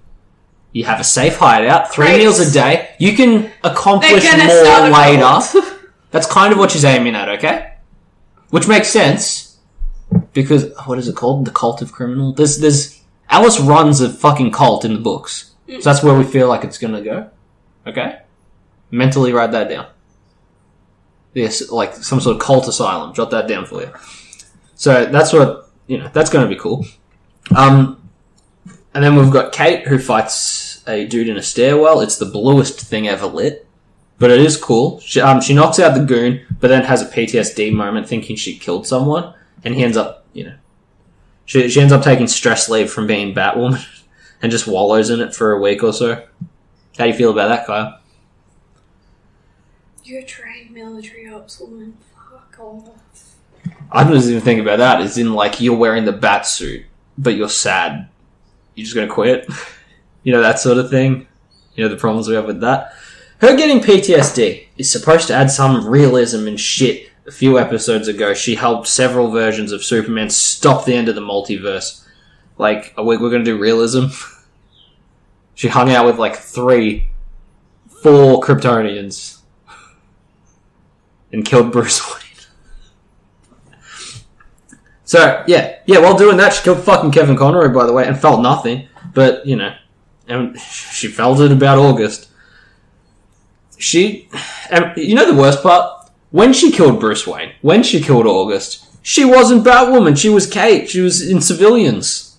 You have a safe hideout, 3 meals a day. You can accomplish more later. That's kind of what she's aiming at, okay? Which makes sense, because, what is it called? The Cult of Criminal? Alice runs a fucking cult in the books. So that's where we feel like it's gonna go. Okay? Mentally write that down. Yes, like some sort of cult asylum. Jot that down for you. So that's what, that's gonna be cool. And then we've got Kate, who fights a dude in a stairwell. It's the bluest thing ever lit. But it is cool. She knocks out the goon, but then has a PTSD moment thinking she killed someone. And he ends up, she ends up taking stress leave from being Batwoman and just wallows in it for a week or so. How do you feel about that, Kyle? You're a trained military ops woman. Fuck off. I don't even think about that. It's in, you're wearing the bat suit, but you're sad. You're just going to quit? That sort of thing. The problems we have with that. Her getting PTSD is supposed to add some realism and shit. A few episodes ago, she helped several versions of Superman stop the end of the multiverse. We're going to do realism? She hung out with, 4 Kryptonians. And killed Bruce Wayne. So, yeah, while doing that, she killed fucking Kevin Conroy, by the way, and felt nothing. But, and she felt it about August. The worst part? When she killed Bruce Wayne, when she killed August, she wasn't Batwoman, she was Kate, she was in civilians.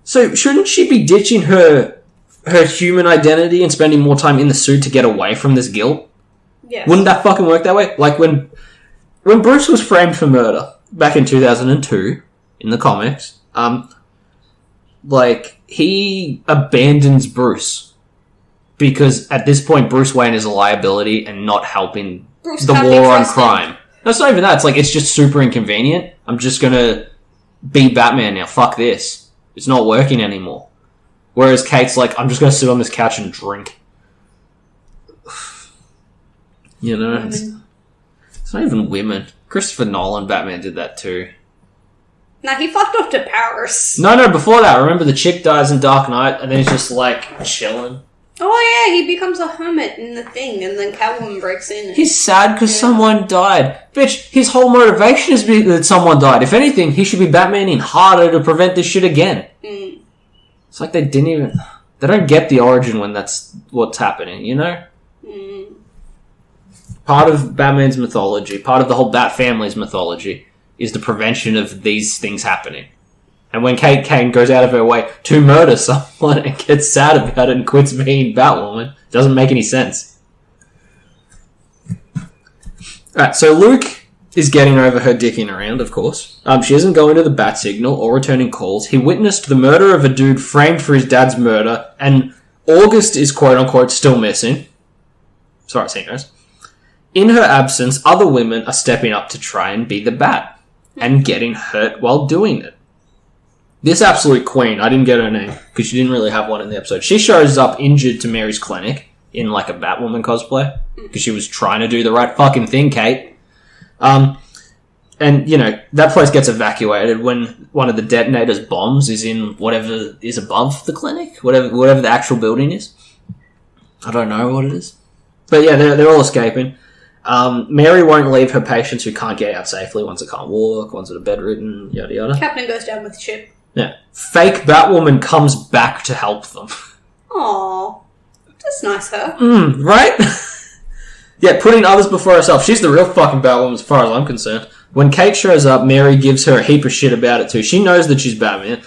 So shouldn't she be ditching her human identity and spending more time in the suit to get away from this guilt? Yes. Wouldn't that fucking work that way? When Bruce was framed for murder, back in 2002, in the comics, he abandons Bruce. Because at this point, Bruce Wayne is a liability and not helping the war on crime. No, it's not even that. It's it's just super inconvenient. I'm just gonna be Batman now. Fuck this. It's not working anymore. Whereas Kate's like, I'm just going to sit on this couch and drink. You know? It's not even women. Christopher Nolan Batman did that too. Nah, he fucked off to Paris. No, before that, remember the chick dies in Dark Knight and then he's just like chilling. Oh yeah, he becomes a hermit in the Thing and then Catwoman breaks in. He's sad because someone died. Bitch, his whole motivation is that someone died. If anything, he should be Batmaning harder to prevent this shit again. It's like they don't get the origin when that's what's happening, you know? Part of Batman's mythology, part of the whole Bat family's mythology, is the prevention of these things happening. And when Kate Kane goes out of her way to murder someone and gets sad about it and quits being Batwoman, it doesn't make any sense. Alright, so Luke is getting over her dicking around, of course. She isn't going to the bat signal or returning calls. He witnessed the murder of a dude framed for his dad's murder, and August is quote-unquote still missing. Sorry, seniors. In her absence, other women are stepping up to try and be the bat, and getting hurt while doing it. This absolute queen, I didn't get her name, because she didn't really have one in the episode. She shows up injured to Mary's clinic in like a Batwoman cosplay, because she was trying to do the right fucking thing, Kate. And, you know, that place gets evacuated when one of the detonator's bombs is in whatever is above the clinic, whatever the actual building is. I don't know what it is. But yeah, they're all escaping. Mary won't leave her patients who can't get out safely, ones that can't walk, ones that are bedridden, yada yada. Captain goes down with the ship. Yeah. Fake Batwoman comes back to help them. Aww. That's nice, her. Right? Yeah, putting others before herself. She's the real fucking Batwoman as far as I'm concerned. When Kate shows up, Mary gives her a heap of shit about it too. She knows that she's Batwoman,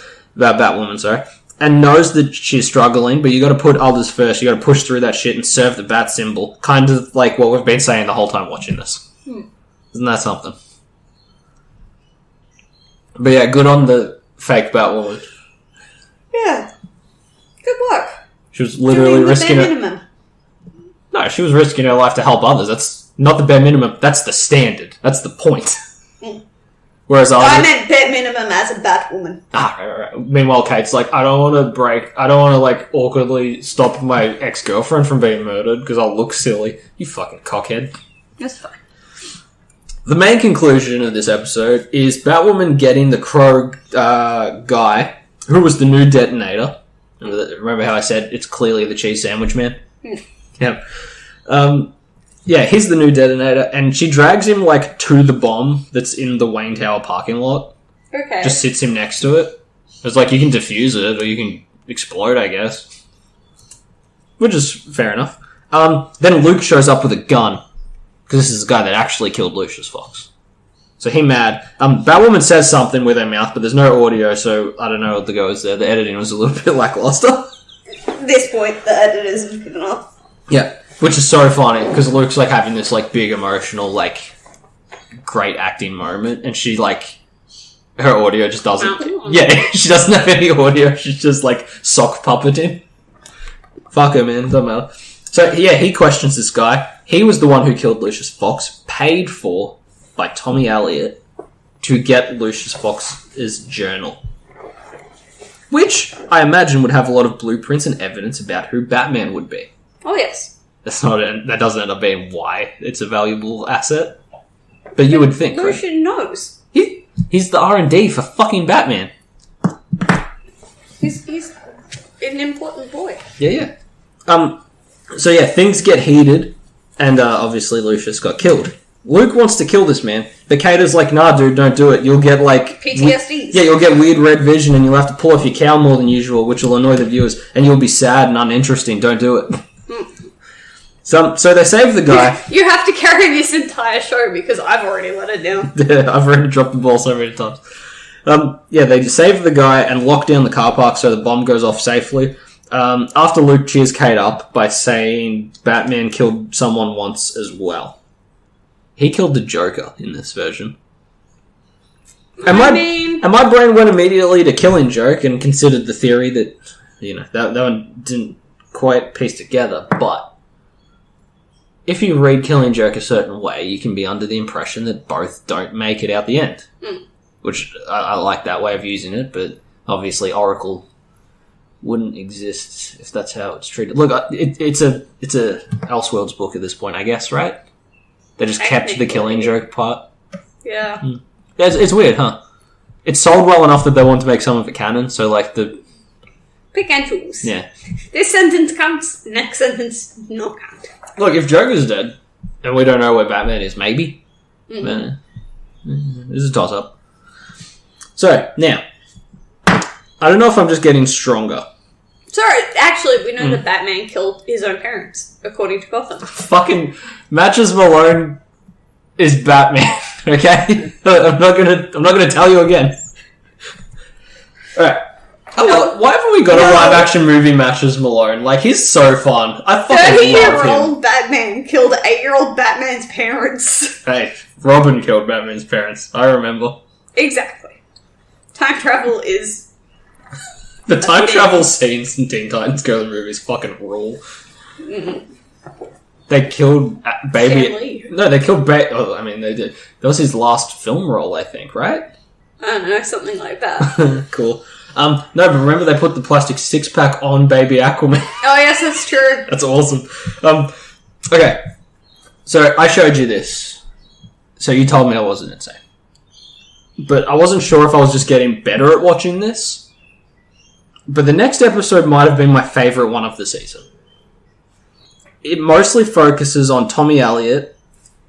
and knows that she's struggling, but you gotta put others first. You gotta push through that shit and serve the bat symbol. Kind of like what we've been saying the whole time watching this. Isn't that something? But yeah, good on the fake Batwoman. Yeah. Good work. She was literally risking the bare minimum. No, she was risking her life to help others. That's not the bare minimum. That's the standard. That's the point. Whereas I meant bare minimum as a Batwoman. Right. Meanwhile, Kate's like, I don't want to like awkwardly stop my ex-girlfriend from being murdered because I'll look silly. You fucking cockhead. That's fine. The main conclusion of this episode is Batwoman getting the Crow guy, who was the new detonator. Remember how I said it's clearly the cheese sandwich man? Yeah. Yeah, he's the new detonator, and she drags him, like, to the bomb that's in the Wayne Tower parking lot. Okay. Just sits him next to it. It's like, you can defuse it, or you can explode, I guess. Which is fair enough. Then Luke shows up with a gun, because this is the guy that actually killed Lucius Fox. So he mad. Batwoman says something with her mouth, but there's no audio, so I don't know what the go is there. The editing was a little bit lackluster. At this point, the editors have given up. Yeah. Which is so funny, because Luke's, like, having this, like, big emotional, like, great acting moment, and she, like, her audio just doesn't... Yeah, she doesn't have any audio, she's just, like, sock puppeting. Fuck her, man, doesn't matter. So, yeah, he questions this guy. He was the one who killed Lucius Fox, paid for by Tommy Elliott to get Lucius Fox's journal. Which, I imagine, would have a lot of blueprints and evidence about who Batman would be. Oh, yes. That doesn't end up being why it's a valuable asset. But you would think, Lucian right? knows. He's the R&D for fucking Batman. He's an important boy. Yeah. So yeah, things get heated, and obviously Lucius got killed. Luke wants to kill this man, but Kata's like, nah, dude, don't do it. You'll get, like... PTSD. You'll get weird red vision, and you'll have to pull off your cowl more than usual, which will annoy the viewers, and you'll be sad and uninteresting. Don't do it. So they save the guy. You have to carry this entire show because I've already let it down. Yeah, I've already dropped the ball so many times. They save the guy and lock down the car park so the bomb goes off safely. After Luke cheers Kate up by saying Batman killed someone once as well. He killed the Joker in this version. And my brain went immediately to Killing Joke and considered the theory that, that one didn't quite piece together, but if you read Killing Joke a certain way, you can be under the impression that both don't make it out the end. which I like that way of using it, but obviously Oracle wouldn't exist if that's how it's treated. Look, it's a Elseworlds book at this point, I guess, right? They just kept the Killing Joke part. Yeah. It's weird, huh? It sold well enough that they wanted to make some of it canon, so like the... Pick and choose. Yeah. This sentence counts, next sentence not count. Look, if Joker's dead, and we don't know where Batman is, maybe. This is a toss-up. So, now, I don't know if I'm just getting stronger. Sorry, actually, we know that Batman killed his own parents, according to Gotham. Fucking Matches Malone is Batman, okay? I'm not gonna tell you again. Alright. Why haven't we got a live-action movie Matches Malone? Like, he's so fun. I fucking love him. 30-year-old Batman killed 8-year-old Batman's parents. Hey, Robin killed Batman's parents. I remember. Exactly. Time travel is... The time travel scenes in Teen Titans Go the movies fucking rule. They killed Baby... No, they killed Baby... Oh, I mean, they did. That was his last film role, I think, right? I don't know, something like that. Cool. No, but remember they put the plastic six-pack on Baby Aquaman? Oh, yes, that's true. That's awesome. Okay. So, I showed you this. So, you told me I wasn't insane. But I wasn't sure if I was just getting better at watching this. But the next episode might have been my favourite one of the season. It mostly focuses on Tommy Elliott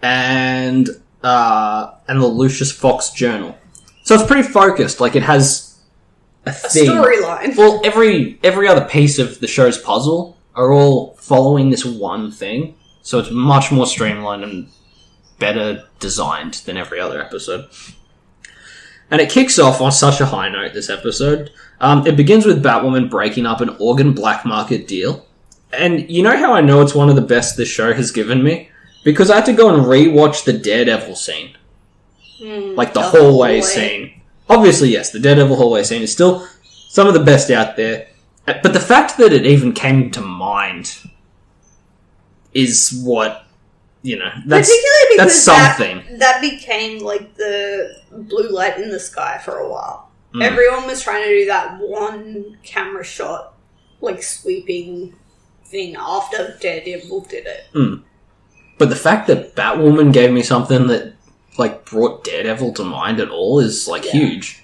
and the Lucius Fox Journal. So, it's pretty focused. Like, it has... a storyline. Well, every other piece of the show's puzzle are all following this one thing, so it's much more streamlined and better designed than every other episode. And it kicks off on such a high note, this episode. It begins with Batwoman breaking up an organ black market deal. And you know how I know it's one of the best this show has given me? Because I had to go and re-watch the Daredevil scene. Like the hallway scene. Obviously, yes, the Daredevil hallway scene is still some of the best out there. But the fact that it even came to mind is what, you know, that's something. That became like the blue light in the sky for a while. Everyone was trying to do that one camera shot, like sweeping thing after Daredevil did it. But the fact that Batwoman gave me something that like brought Daredevil to mind at all is like huge.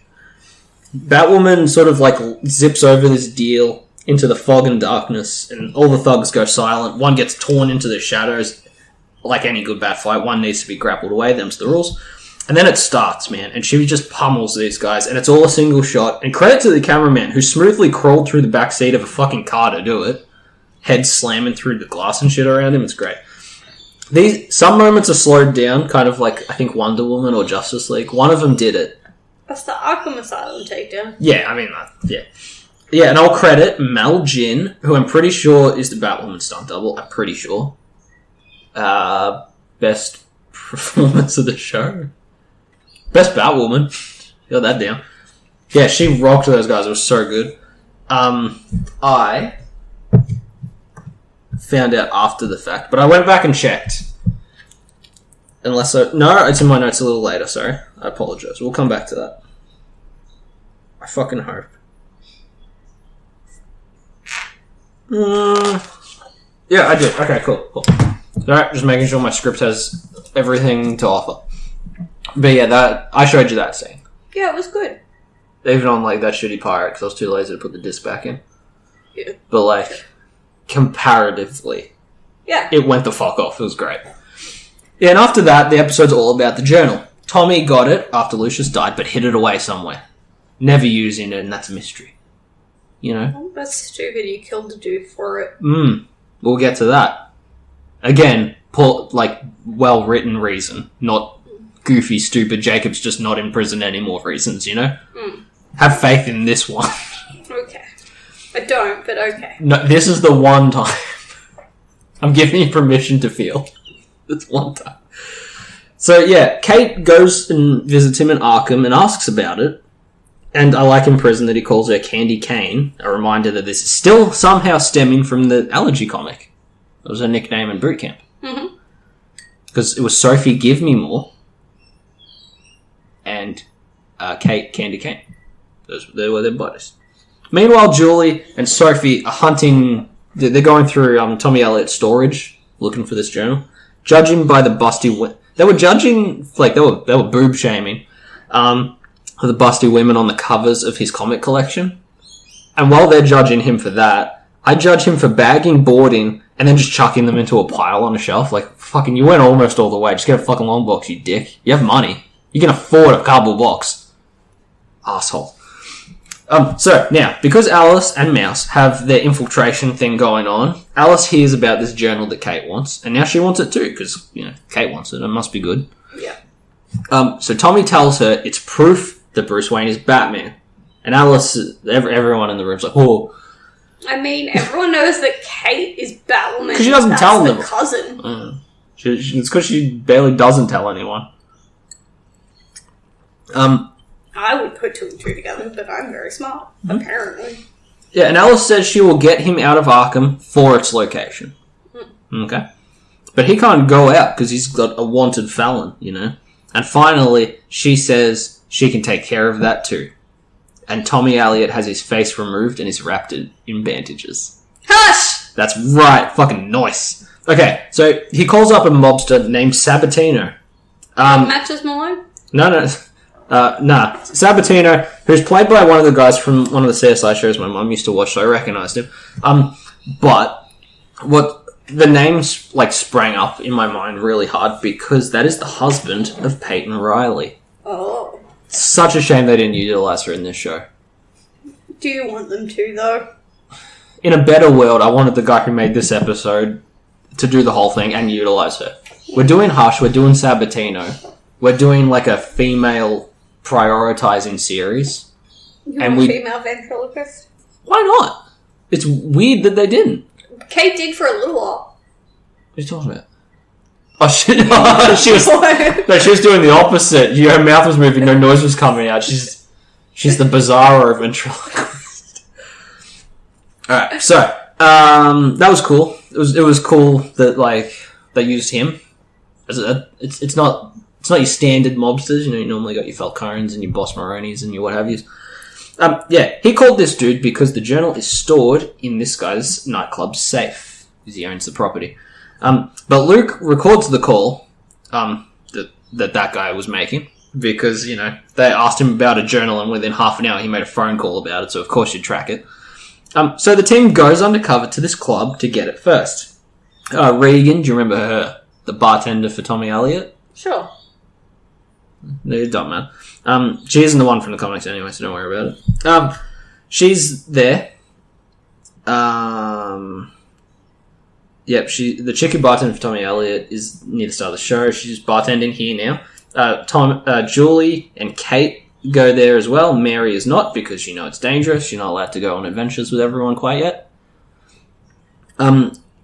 Batwoman sort of like zips over this deal into the fog and darkness, and all the thugs go silent. One gets torn into the shadows. Like any good bat fight, one needs to be grappled away. Them's the rules. And then it starts, man, and she just pummels these guys, and it's all a single shot. And credit to the cameraman who smoothly crawled through the back seat of a fucking car to do it. Head slamming through the glass and shit around him. It's great. Some moments are slowed down, kind of like, I think, Wonder Woman or Justice League. One of them did it. That's the Arkham Asylum takedown. Yeah, I mean, yeah. Yeah, and I'll credit Mel Jin, who I'm pretty sure is the Batwoman stunt double. I'm pretty sure. Best performance of the show. Best Batwoman. Got that down. Yeah, she rocked those guys. It was so good. I found out after the fact, but I went back and checked. No, it's in my notes a little later, sorry. I apologise. We'll come back to that. I fucking hope. Yeah, I did. Okay, cool. Alright, just making sure my script has everything to offer. But yeah, I showed you that scene. Yeah, it was good. Even on like that shitty pirate, because I was too lazy to put the disc back in. Yeah. But like, comparatively, yeah, it went the fuck off. It was great. Yeah, and after that, the episode's all about the journal. Tommy got it after Lucius died, but hid it away somewhere. Never using it, and that's a mystery. You know? Oh, that's stupid. You killed the dude for it. We'll get to that. Again, well-written reason, not goofy, stupid, Jacob's just not in prison anymore reasons, you know? Have faith in this one. Okay. I don't, but okay. No, this is the one time. I'm giving you permission to feel. It's one time. So, yeah, Kate goes and visits him in Arkham and asks about it. And I like in prison that he calls her Candy Cane, a reminder that this is still somehow stemming from the Allergy comic. It was her nickname in boot camp. Because it was Sophie Give Me More. And Kate Candy Cane. They were their bodies. Meanwhile, Julie and Sophie are hunting. They're going through Tommy Elliott's storage, looking for this journal. Judging by the busty, they were judging they were boob shaming the busty women on the covers of his comic collection. And while they're judging him for that, I judge him for bagging, boarding, and then just chucking them into a pile on a shelf. Like, fucking, you went almost all the way. Just get a fucking long box, you dick. You have money. You can afford a cardboard box. Asshole. So, now, because Alice and Mouse have their infiltration thing going on, Alice hears about this journal that Kate wants, and now she wants it too, because, Kate wants it. It must be good. Yeah. So Tommy tells her it's proof that Bruce Wayne is Batman. And Alice, everyone in the room's like, oh. I mean, everyone knows that Kate is Batwoman. Because she doesn't tell them. Cousin. It's because she barely doesn't tell anyone. I would put 2 and 2 together, but I'm very smart, apparently. Yeah, and Alice says she will get him out of Arkham for its location. Okay? But he can't go out because he's got a wanted felon, And finally, she says she can take care of that too. And Tommy Elliott has his face removed and is wrapped in bandages. Hush! That's right, fucking nice. Okay, so he calls up a mobster named Sabatino. Matches Malone? No. Sabatino, who's played by one of the guys from one of the CSI shows my mum used to watch, so I recognised him. But what the names sprang up in my mind really hard because that is the husband of Peyton Riley. Oh. Such a shame they didn't utilise her in this show. Do you want them to, though? In a better world, I wanted the guy who made this episode to do the whole thing and utilise her. We're doing Hush, we're doing Sabatino, we're doing a female prioritising series. You want a female ventriloquist? Why not? It's weird that they didn't. Kate did for a little while. What are you talking about? Oh, she was doing the opposite. Her mouth was moving, no noise was coming out. She's the Bizarro ventriloquist. Alright, so, that was cool. It was cool that, they used him. It's not your standard mobsters, you normally got your Falcones and your Boss Maronis and your what have yous. He called this dude because the journal is stored in this guy's nightclub safe, because he owns the property. But Luke records the call that guy was making because, they asked him about a journal and within half an hour he made a phone call about it, so of course you'd track it. So the team goes undercover to this club to get it first. Regan, do you remember her? The bartender for Tommy Elliott? Sure. No, you don't, man. She isn't the one from the comics anyway, so don't worry about it. She's there. Yep, the chick who bartended for Tommy Elliott is near the start of the show. She's bartending here now. Julie and Kate go there as well. Mary is not because it's dangerous. She's not allowed to go on adventures with everyone quite yet.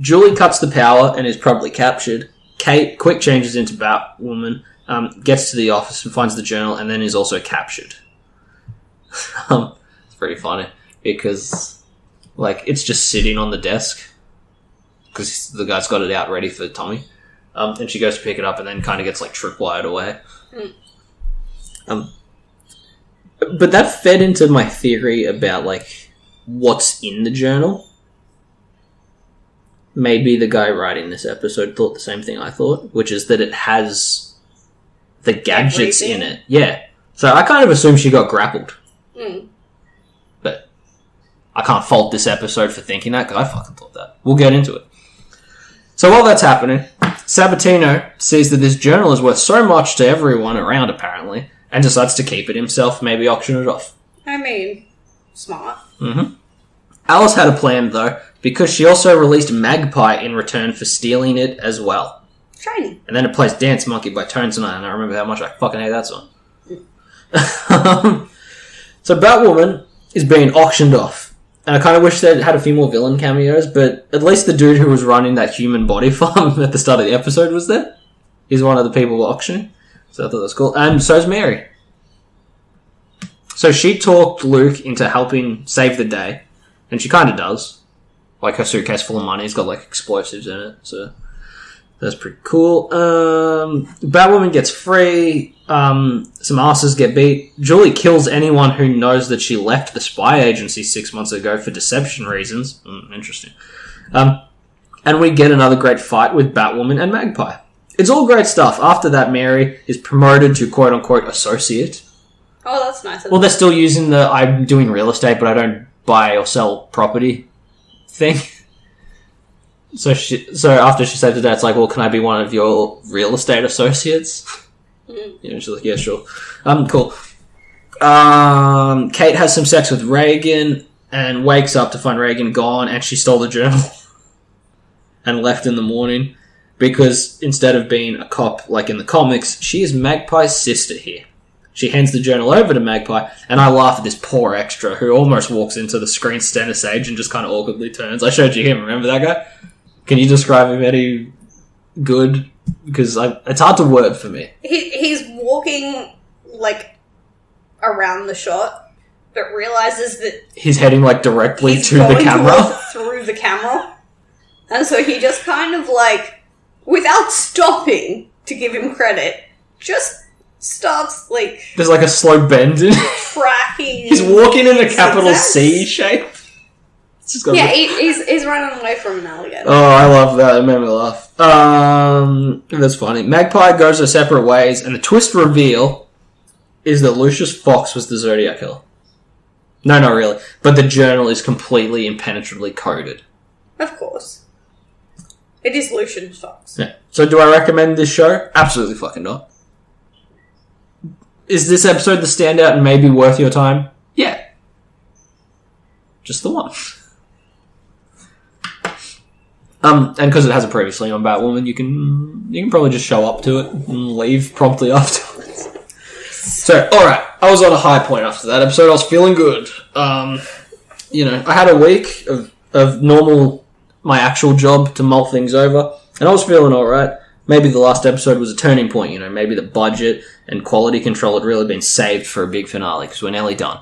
Julie cuts the power and is probably captured. Kate quick changes into Batwoman, gets to the office and finds the journal, and then is also captured. It's pretty funny because, it's just sitting on the desk because the guy's got it out ready for Tommy. And she goes to pick it up and then kind of gets tripwired away. But that fed into my theory about what's in the journal. Maybe the guy writing this episode thought the same thing I thought, which is that it has the gadgets in it. Yeah. So I kind of assume she got grappled. But I can't fault this episode for thinking that, because I fucking thought that. We'll get into it. So while that's happening, Sabatino sees that this journal is worth so much to everyone around, apparently, and decides to keep it himself, maybe auction it off. I mean, smart. Mm-hmm. Alice had a plan, though, because she also released Magpie in return for stealing it as well. Shiny. And then it plays Dance Monkey by Tones and I remember how much I fucking hate that song. So Batwoman is being auctioned off. And I kind of wish they'd had a few more villain cameos, but at least the dude who was running that human body farm at the start of the episode was there. He's one of the people auctioning. So I thought that was cool. And so's Mary. So she talked Luke into helping save the day. And she kind of does. Her suitcase full of money has got, explosives in it. So That's pretty cool. Batwoman gets free. Some asses get beat. Julie kills anyone who knows that she left the spy agency 6 months ago for deception reasons. Interesting. And we get another great fight with Batwoman and Magpie. It's all great stuff. After that, Mary is promoted to quote-unquote associate. Oh, that's nice. Well, they're still using the I'm doing real estate, but I don't buy or sell property thing. So after she said to Dad, it's like, well, can I be one of your real estate associates? She's like, yeah, sure. Cool. Kate has some sex with Reagan and wakes up to find Reagan gone, and she stole the journal and left in the morning because instead of being a cop like in the comics, she is Magpie's sister here. She hands the journal over to Magpie, and I laugh at this poor extra who almost walks into the screen center stage and just kind of awkwardly turns. I showed you him, remember that guy? Can you describe him any good? Because it's hard to word for me. He's walking, like, around the shot, but realizes that he's heading, like, directly to the camera. Through the camera. And so he just kind of, like, without stopping, to give him credit, just starts, like... There's, like, a slow bend in tracking. He's walking in the capital C shape. Yeah, he's running away from an alligator. Oh, I love that. It made me laugh. That's funny. Magpie goes their separate ways, and the twist reveal is that Lucius Fox was the Zodiac Killer. No, not really. But the journal is completely impenetrably coded. Of course. It is Lucius Fox. Yeah. So do I recommend this show? Absolutely fucking not. Is this episode the standout and maybe worth your time? Yeah. Just the one. And because it has a previously on Batwoman, you can probably just show up to it and leave promptly afterwards. So, alright, I was on a high point after that episode. I was feeling good. I had a week of normal, my actual job to mull things over, and I was feeling alright. Maybe the last episode was a turning point, maybe the budget and quality control had really been saved for a big finale, because we're nearly done.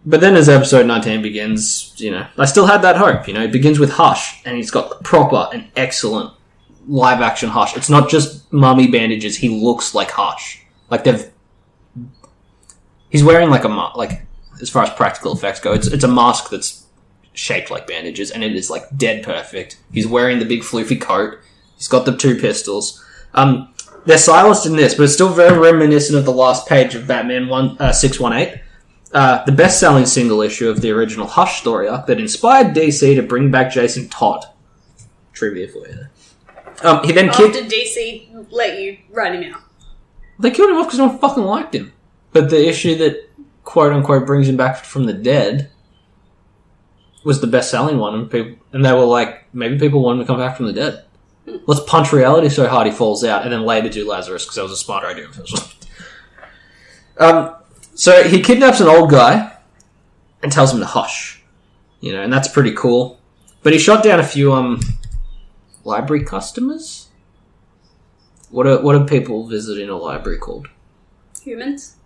But then as episode 19 begins, I still had that hope, It begins with Hush, and he's got proper and excellent live-action Hush. It's not just mummy bandages, he looks like Hush. Like, he's wearing, like, as far as practical effects go, it's a mask that's shaped like bandages, and it is, like, dead perfect. He's wearing the big floofy coat. He's got the 2 pistols. They're silenced in this, but it's still very reminiscent of the last page of Batman 618. The best-selling single issue of the original Hush story arc that inspired DC to bring back Jason Todd. Trivia for you. He then After DC let you write him out. They killed him off because no one fucking liked him. But the issue that quote-unquote brings him back from the dead was the best-selling one, and they were like, maybe people want him to come back from the dead. Let's punch reality so hard he falls out, and then later do Lazarus, because that was a smarter idea. So he kidnaps an old guy and tells him to hush, and that's pretty cool. But he shot down a few library customers. What are people visiting a library called? Humans.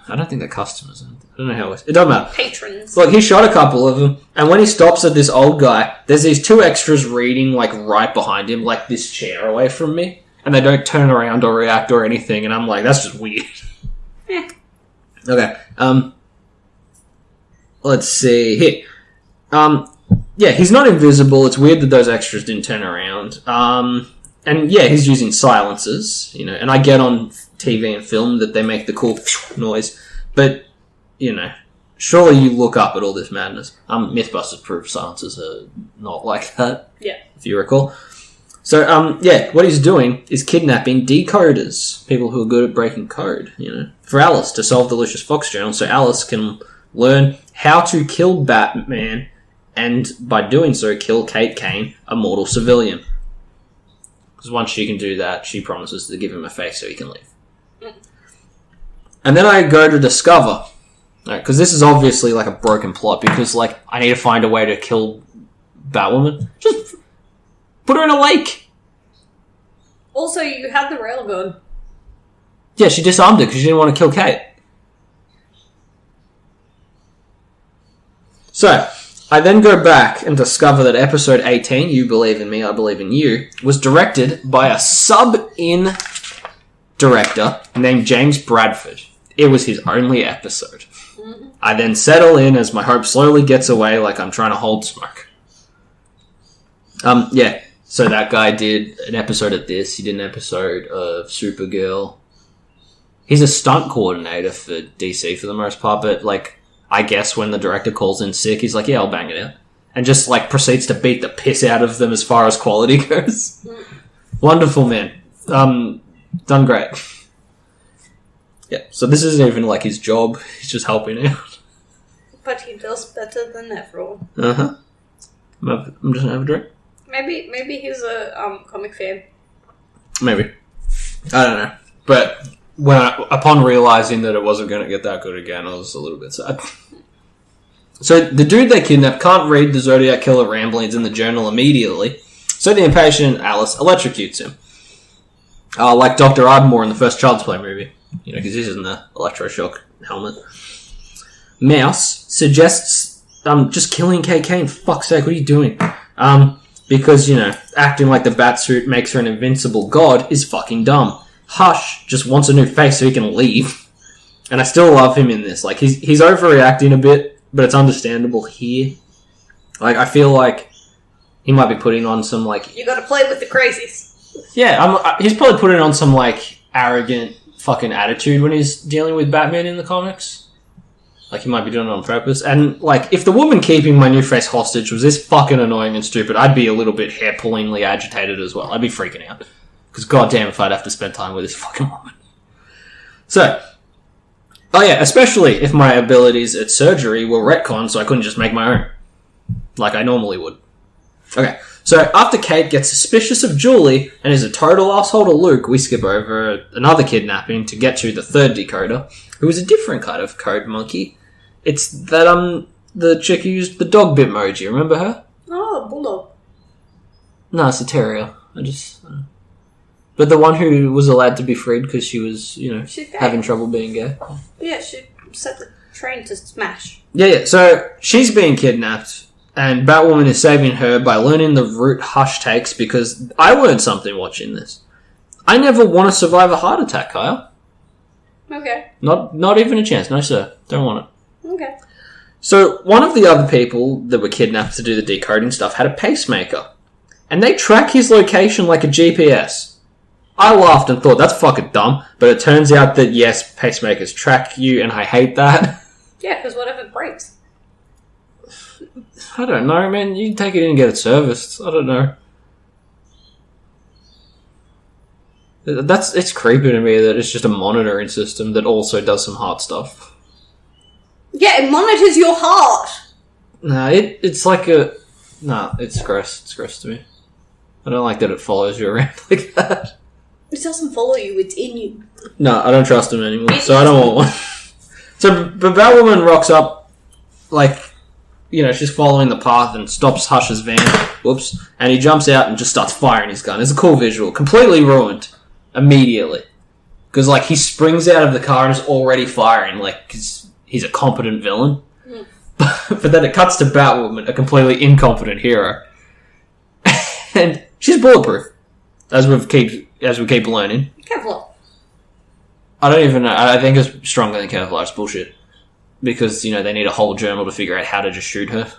I don't think they're customers. I don't know how it doesn't matter. Patrons. Look, he shot a couple of them, and when he stops at this old guy, there's these 2 extras reading, like, right behind him, like this chair away from me, and they don't turn around or react or anything, and I'm like, that's just weird. Okay, let's see here. Yeah, he's not invisible. It's weird that those extras didn't turn around. And yeah, he's using silencers, and I get on TV and film that they make the cool noise, but, surely you look up at all this madness. Mythbusters proof silencers are not like that. Yeah. If you recall. So, yeah, what he's doing is kidnapping decoders, people who are good at breaking code, for Alice to solve the Lucius Fox journal, so Alice can learn how to kill Batman, and by doing so, kill Kate Kane, a mortal civilian. Because once she can do that, she promises to give him a face so he can leave. And then I go to discover, because this is obviously like a broken plot, because I need to find a way to kill Batwoman. Just put her in a lake. Also, you had the railgun. Yeah, she disarmed it because she didn't want to kill Kate. So, I then go back and discover that episode 18, You Believe in Me, I Believe in You, was directed by a sub-in director named James Bradford. It was his only episode. Mm-hmm. I then settle in as my hope slowly gets away like I'm trying to hold smoke. Yeah. So that guy did an episode of this. He did an episode of Supergirl. He's a stunt coordinator for DC for the most part, but, like, I guess when the director calls in sick, he's like, yeah, I'll bang it out. And just, like, proceeds to beat the piss out of them as far as quality goes. Wonderful man. Done great. Yeah, so this isn't even, like, his job. He's just helping out. But he does better than everyone. Uh-huh. I'm just gonna have a drink. Maybe he's a comic fan. Maybe. I don't know. But upon realizing that it wasn't going to get that good again, I was a little bit sad. So the dude they kidnap can't read the Zodiac Killer ramblings in the journal immediately, so the impatient Alice electrocutes him. Like Dr. Ardmore in the first Child's Play movie. You know, because he's in the electroshock helmet. Mouse suggests just killing KK. Fuck's sake, what are you doing? Because, you know, acting like the Batsuit makes her an invincible god is fucking dumb. Hush just wants a new face so he can leave. And I still love him in this. Like, he's overreacting a bit, but it's understandable here. Like, I feel like he might be putting on some, like... You gotta play with the crazies. Yeah, he's probably putting on some, like, arrogant fucking attitude when he's dealing with Batman in the comics. Like, he might be doing it on purpose. And, like, if the woman keeping my new face hostage was this fucking annoying and stupid, I'd be a little bit hair-pullingly agitated as well. I'd be freaking out. Because goddamn if I'd have to spend time with this fucking woman. So, oh yeah, especially if my abilities at surgery were retconned so I couldn't just make my own. Like I normally would. Okay, so after Kate gets suspicious of Julie and is a total asshole to Luke, we skip over another kidnapping to get to the third decoder, who is a different kind of code monkey. It's that, the chick who used the dog bitmoji, remember her? Oh, bulldog. No, it's a terrier. But the one who was allowed to be freed because she was, you know, having trouble being gay. Yeah, she set the train to smash. Yeah, so she's being kidnapped, and Batwoman is saving her by learning the route Hush takes, because I learned something watching this. I never want to survive a heart attack, Kyle. Okay. Not even a chance. No, sir. Don't want it. Okay. So, one of the other people that were kidnapped to do the decoding stuff had a pacemaker. And they track his location like a GPS. I laughed and thought, that's fucking dumb. But it turns out that, yes, pacemakers track you, and I hate that. Yeah, because what if it breaks? I don't know, man. You can take it in and get it serviced. I don't know. It's creepy to me that it's just a monitoring system that also does some heart stuff. Yeah, it monitors your heart. Nah, it's like a... Nah, it's gross. It's gross to me. I don't like that it follows you around like that. It doesn't follow you, it's in you. No, I don't trust him anymore, so I don't want one. So, but Batwoman rocks up, like, you know, she's following the path and stops Hush's van. Whoops. And he jumps out and just starts firing his gun. It's a cool visual. Completely ruined. Immediately. Because, like, he springs out of the car and is already firing, like, because he's a competent villain. Mm. But then it cuts to Batwoman, a completely incompetent hero. And she's bulletproof, as we keep learning. Kevlar. I don't even know. I think it's stronger than Kevlar. It's bullshit. Because, you know, they need a whole journal to figure out how to just shoot her.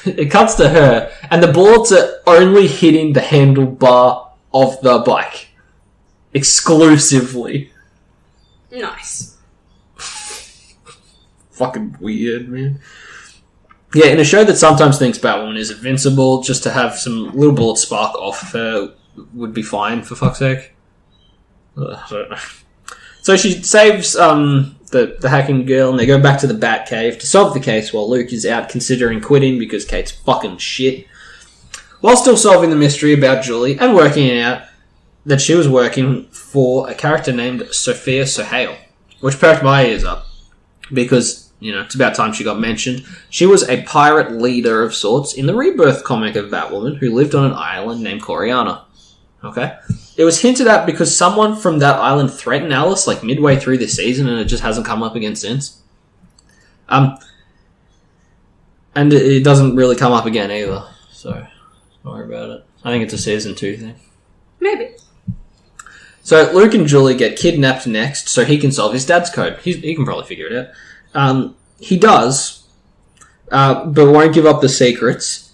It cuts to her, and the bullets are only hitting the handlebar of the bike. Exclusively. Nice. Fucking weird, man. Yeah, in a show that sometimes thinks Batwoman is invincible, just to have some little bullets spark off her would be fine, for fuck's sake. I don't know. So she saves the hacking girl, and they go back to the Batcave to solve the case while Luke is out considering quitting because Kate's fucking shit. While still solving the mystery about Julie and working it out that she was working for a character named Sophia Sohail, which perked my ears up because, you know, it's about time she got mentioned. She was a pirate leader of sorts in the Rebirth comic of Batwoman who lived on an island named Coriana. Okay? It was hinted at because someone from that island threatened Alice like midway through the season and it just hasn't come up again since. And And it doesn't really come up again either, so don't worry about it. I think it's a season 2 thing. Maybe. So Luke and Julie get kidnapped next, so he can solve his dad's code. He can probably figure it out. He does, but won't give up the secrets.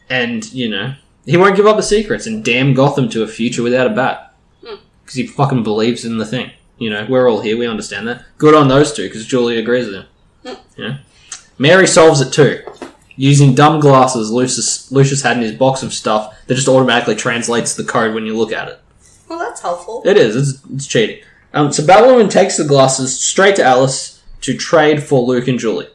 And, he won't give up the secrets and damn Gotham to a future without a bat. Because he fucking believes in the thing. We're all here, we understand that. Good on those two, because Julie agrees with him. Mary solves it too, using dumb glasses Lucius had in his box of stuff that just automatically translates the code when you look at it. Well, that's helpful. It is. It's cheating. So Batwoman takes the glasses straight to Alice to trade for Luke and Julie.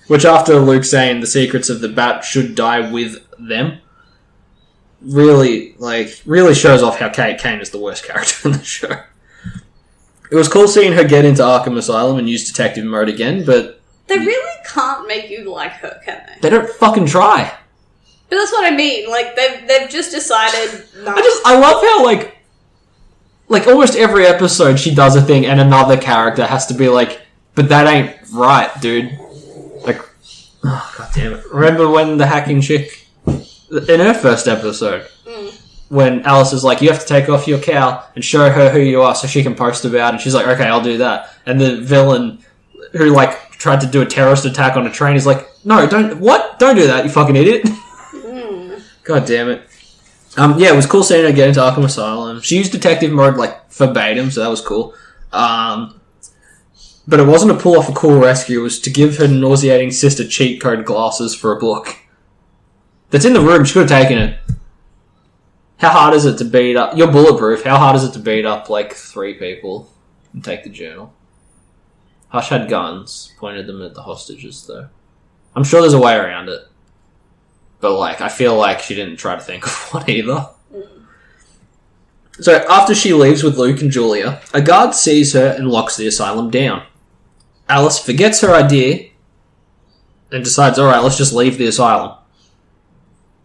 Which, after Luke saying the secrets of the Bat should die with them, really shows off how Kate Kane is the worst character in the show. It was cool seeing her get into Arkham Asylum and use detective mode again, but... They really can't make you like her, can they? They don't fucking try. But that's what I mean. Like, they've just decided... No. I love how, like almost every episode she does a thing and another character has to be like, but that ain't right, dude. Like, oh, god damn it. Remember when the hacking chick, in her first episode, when Alice is like, you have to take off your cowl and show her who you are so she can post about it, and she's like, okay, I'll do that. And the villain who, tried to do a terrorist attack on a train is like, no, don't do that, you fucking idiot. God damn it. It was cool seeing her get into Arkham Asylum. She used detective mode, verbatim, so that was cool. But it wasn't to pull off a cool rescue, it was to give her nauseating sister cheat code glasses for a book. That's in the room, she could have taken it. How hard is it to beat up... You're bulletproof, how hard is it to beat up, 3 people and take the journal? Hush had guns, pointed them at the hostages, though. I'm sure there's a way around it. But, I feel like she didn't try to think of one either. So, after she leaves with Luke and Julia, a guard sees her and locks the asylum down. Alice forgets her idea and decides, alright, let's just leave the asylum.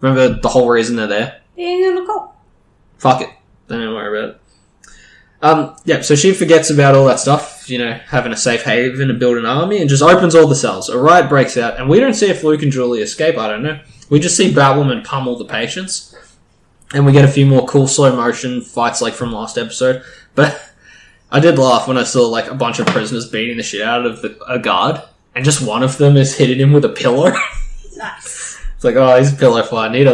Remember the whole reason they're there? Being in the call. Fuck it. Don't worry about it. So she forgets about all that stuff, having a safe haven and build an army, and just opens all the cells. A riot breaks out, and we don't see if Luke and Julie escape, I don't know. We just see Batwoman pummel the patients, and we get a few more cool slow motion fights from last episode. But I did laugh when I saw a bunch of prisoners beating the shit out of a guard, and just one of them is hitting him with a pillow. Nice. It's he's pillow fighting.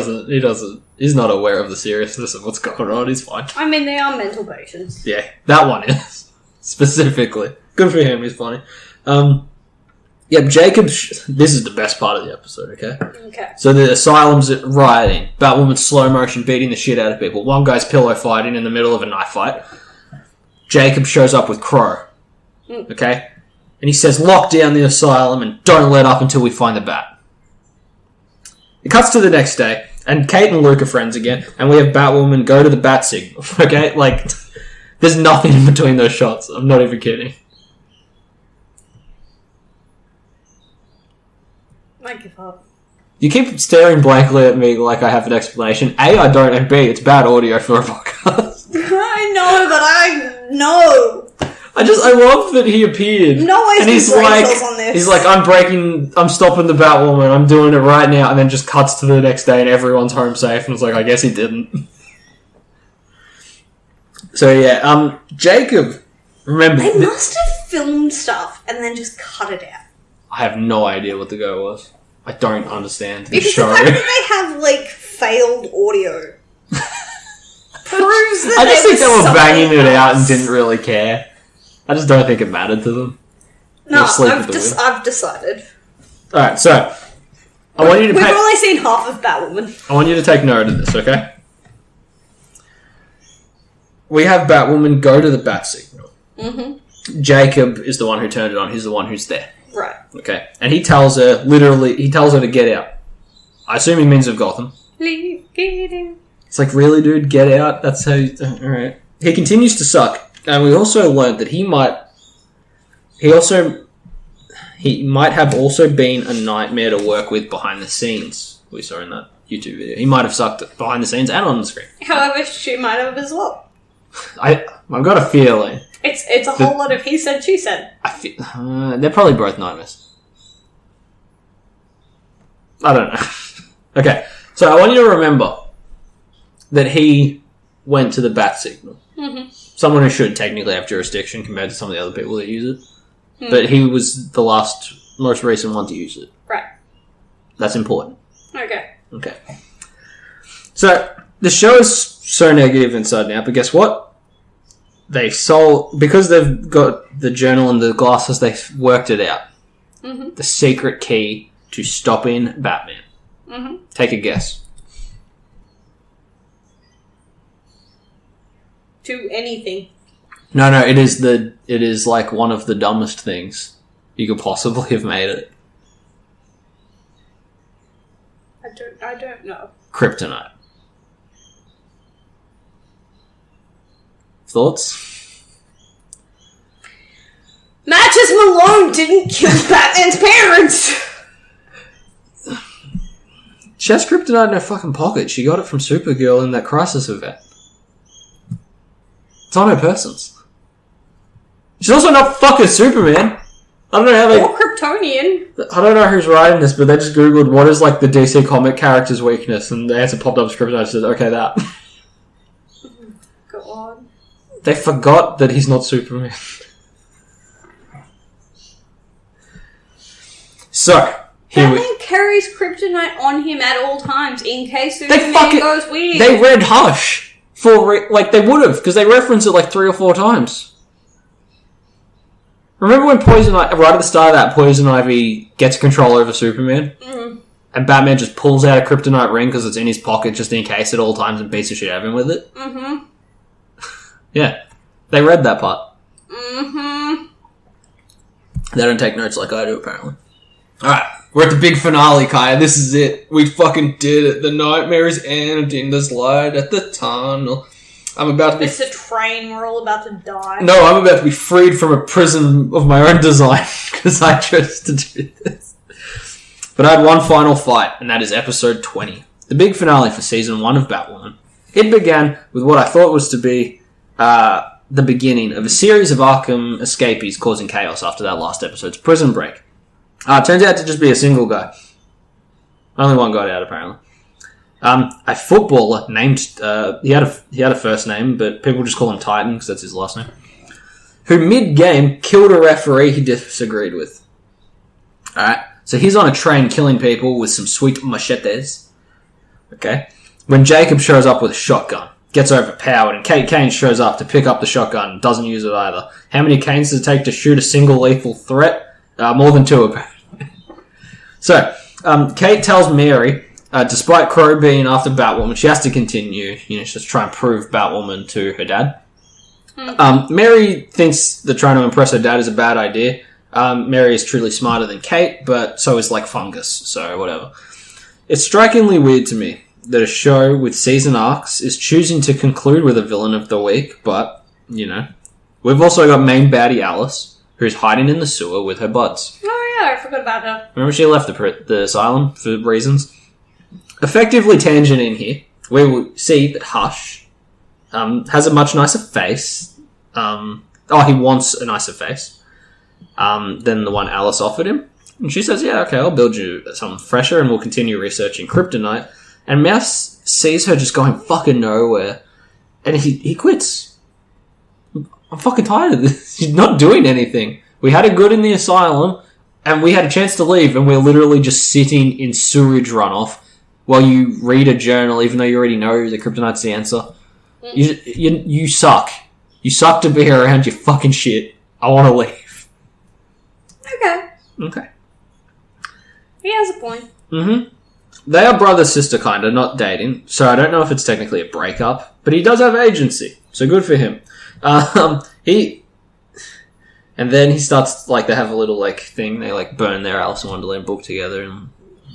He's not aware of the seriousness of what's going on. He's fine. I mean, they are mental patients. Yeah, that one is. Specifically. Good for him, he's funny. Jacob... This is the best part of the episode, okay? Okay. So the asylum's rioting. Batwoman slow motion beating the shit out of people. One guy's pillow fighting in the middle of a knife fight. Jacob shows up with Crow. Okay? And he says, lock down the asylum and don't let up until we find the bat. It cuts to the next day, and Kate and Luke are friends again, and we have Batwoman go to the bat signal, okay? There's nothing in between those shots. I'm not even kidding. I give up. You keep staring blankly at me like I have an explanation. A, I don't, and B, it's bad audio for a podcast. I know, but I know. I love that he appeared. No way. And he's on this. He's like, I'm stopping the Batwoman, I'm doing it right now, and then just cuts to the next day and everyone's home safe, and it's I guess he didn't. So Jacob, remember... They must have filmed stuff and then just cut it out. I have no idea what the go was. I don't understand the because show. Because the fact that they have, failed audio proves that I just think they were banging it out and else. didn't really care. I just don't think it mattered to them. No, I've decided. Alright, so... We've only seen half of Batwoman. I want you to take note of this, okay? We have Batwoman go to the bat signal. Mm-hmm. Jacob is the one who turned it on. He's the one who's there. Right. Okay. And he tells her, to get out. I assume he means of Gotham. Leave, get in. It's really, dude, get out. That's how you... Alright. He continues to suck. And we also learned that he might have also been a nightmare to work with behind the scenes. We saw in that YouTube video. He might have sucked behind the scenes and on the screen. However, she might have as well. I've got a feeling. It's a whole lot of he said, she said. They're probably both nightmares. I don't know. Okay, so I want you to remember that he went to the bat signal. Mm-hmm. Someone who should technically have jurisdiction compared to some of the other people that use it. Mm. But he was the most recent one to use it. Right. That's important. Okay. So, the show is so negative inside now, but guess what? Because they've got the journal and the glasses, they've worked it out. Mm-hmm. The secret key to stopping Batman. Mm-hmm. Take a guess. To anything. No, it is like one of the dumbest things you could possibly have made it. I don't know. Kryptonite. Thoughts? Matches Malone didn't kill Batman's parents! She has kryptonite in her fucking pocket. She got it from Supergirl in that Crisis event. It's on her persons. She's also not fucking Superman. I don't know how they... Or Kryptonian. I don't know who's writing this, but they just googled what is like the DC comic character's weakness, and the answer popped up as kryptonite. Said, okay, that. Go on. They forgot that he's not Superman. So... Batman carries kryptonite on him at all times in case Superman goes weird. They read Hush they would have, because they reference it like 3 or 4 times. Remember when right at the start of that, Poison Ivy gets control over Superman? Mm-hmm. And Batman just pulls out a kryptonite ring because it's in his pocket just in case at all times and beats the shit out of him with it? Mm-hmm. Yeah. They read that part. Mm-hmm. They don't take notes like I do, apparently. Alright. We're at the big finale, Kaya. This is it. We fucking did it. The nightmare is ending. There's light at the tunnel. I'm about to be... It's a train. We're all about to die. No, I'm about to be freed from a prison of my own design because I chose to do this. But I had one final fight, and that is episode 20. The big finale for season 1 of Batwoman. It began with what I thought was to be the beginning of a series of Arkham escapees causing chaos after that last episode's prison break. Turns out to just be a single guy. Only one got out, apparently. A footballer named... he had a first name, but people just call him Titan, because that's his last name. Who, mid-game, killed a referee he disagreed with. Alright, so he's on a train killing people with some sweet machetes. Okay? When Jacob shows up with a shotgun, gets overpowered, and Kate Kane shows up to pick up the shotgun, doesn't use it either. How many canes does it take to shoot a single lethal threat? More than 2, apparently. So, Kate tells Mary, despite Crow being after Batwoman, she has to continue, just try and prove Batwoman to her dad. Mary thinks that trying to impress her dad is a bad idea. Mary is truly smarter than Kate, but so is like Fungus, so whatever. It's strikingly weird to me that a show with season arcs is choosing to conclude with a villain of the week, but, We've also got main baddie Alice, who's hiding in the sewer with her buds. Oh yeah, I forgot about her. Remember she left the asylum for reasons? Effectively tangent in here, we will see that Hush has a much nicer face. He wants a nicer face than the one Alice offered him. And she says, yeah, okay, I'll build you something fresher and we'll continue researching kryptonite. And Mouse sees her just going fucking nowhere. And he quits. I'm fucking tired of this. She's not doing anything. We had it good in the asylum, and we had a chance to leave, and we're literally just sitting in sewage runoff while you read a journal, even though you already know the kryptonite's the answer. You suck. You suck to be around your fucking shit. I want to leave. Okay. He has a point. Mm-hmm. They are brother-sister kinda, not dating, so I don't know if it's technically a breakup, but he does have agency, so good for him. And then he starts, they have a little, thing, they, burn their Alice in Wonderland book together and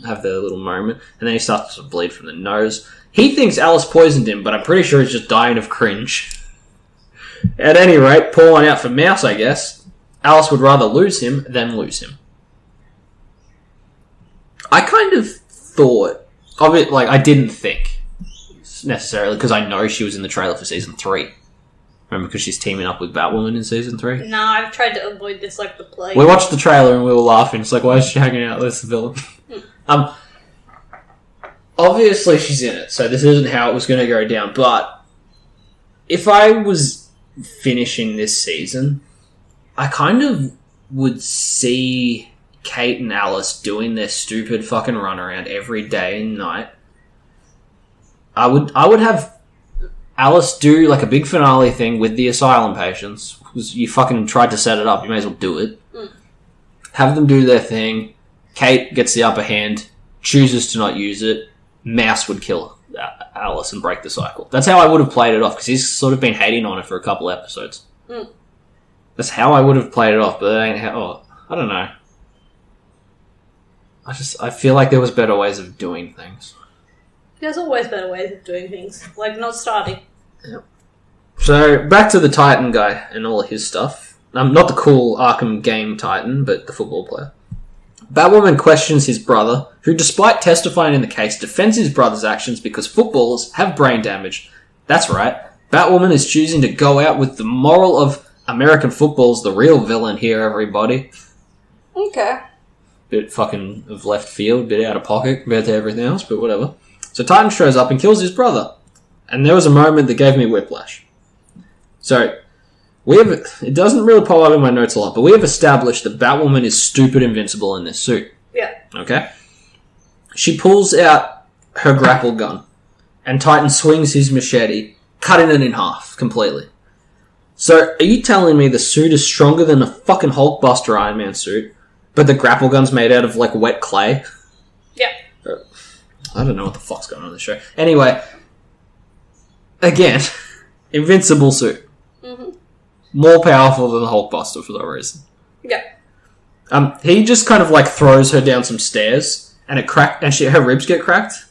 have their little moment, and then he starts to bleed from the nose. He thinks Alice poisoned him, but I'm pretty sure he's just dying of cringe. At any rate, pour one out for Mouse, I guess. Alice would rather lose him than lose him. I kind of thought of it, I didn't think, necessarily, because I know she was in the trailer for Season 3. Remember, because she's teaming up with Batwoman in Season 3? No, I've tried to avoid this like the plague. We watched the trailer and we were laughing. It's why is she hanging out with this villain? obviously she's in it, so this isn't how it was going to go down, but if I was finishing this season, I kind of would see Kate and Alice doing their stupid fucking runaround every day and night. I would have Alice do like a big finale thing with the asylum patients, because you fucking tried to set it up, you may as well do it. Have them do their thing. Kate gets the upper hand, chooses to not use it. Mouse would kill Alice and break the cycle. That's how I would have played it off, because he's sort of been hating on it for a couple episodes. That's how I would have played it off, but that ain't how... Oh, I don't know. I feel like there was better ways of doing things. There's always better ways of doing things, like not starting. Yep. So, back to the Titan guy and all of his stuff. Not the cool Arkham game Titan, but the football player. Batwoman questions his brother, who, despite testifying in the case, defends his brother's actions because footballers have brain damage. That's right. Batwoman is choosing to go out with the moral of American football's the real villain here, everybody. Okay. Bit fucking of left field, bit out of pocket compared to everything else, but whatever. So Titan shows up and kills his brother. And there was a moment that gave me whiplash. So, it doesn't really pop up in my notes a lot, but we have established that Batwoman is stupid invincible in this suit. Yeah. Okay? She pulls out her grapple gun, and Titan swings his machete, cutting it in half completely. So, are you telling me the suit is stronger than a fucking Hulkbuster Iron Man suit, but the grapple gun's made out of, like, wet clay? Yeah. I don't know what the fuck's going on in this show. Anyway, again, invincible suit. More powerful than the Hulkbuster for no reason. Yeah. He just kind of like throws her down some stairs, and it cracked, and her ribs get cracked.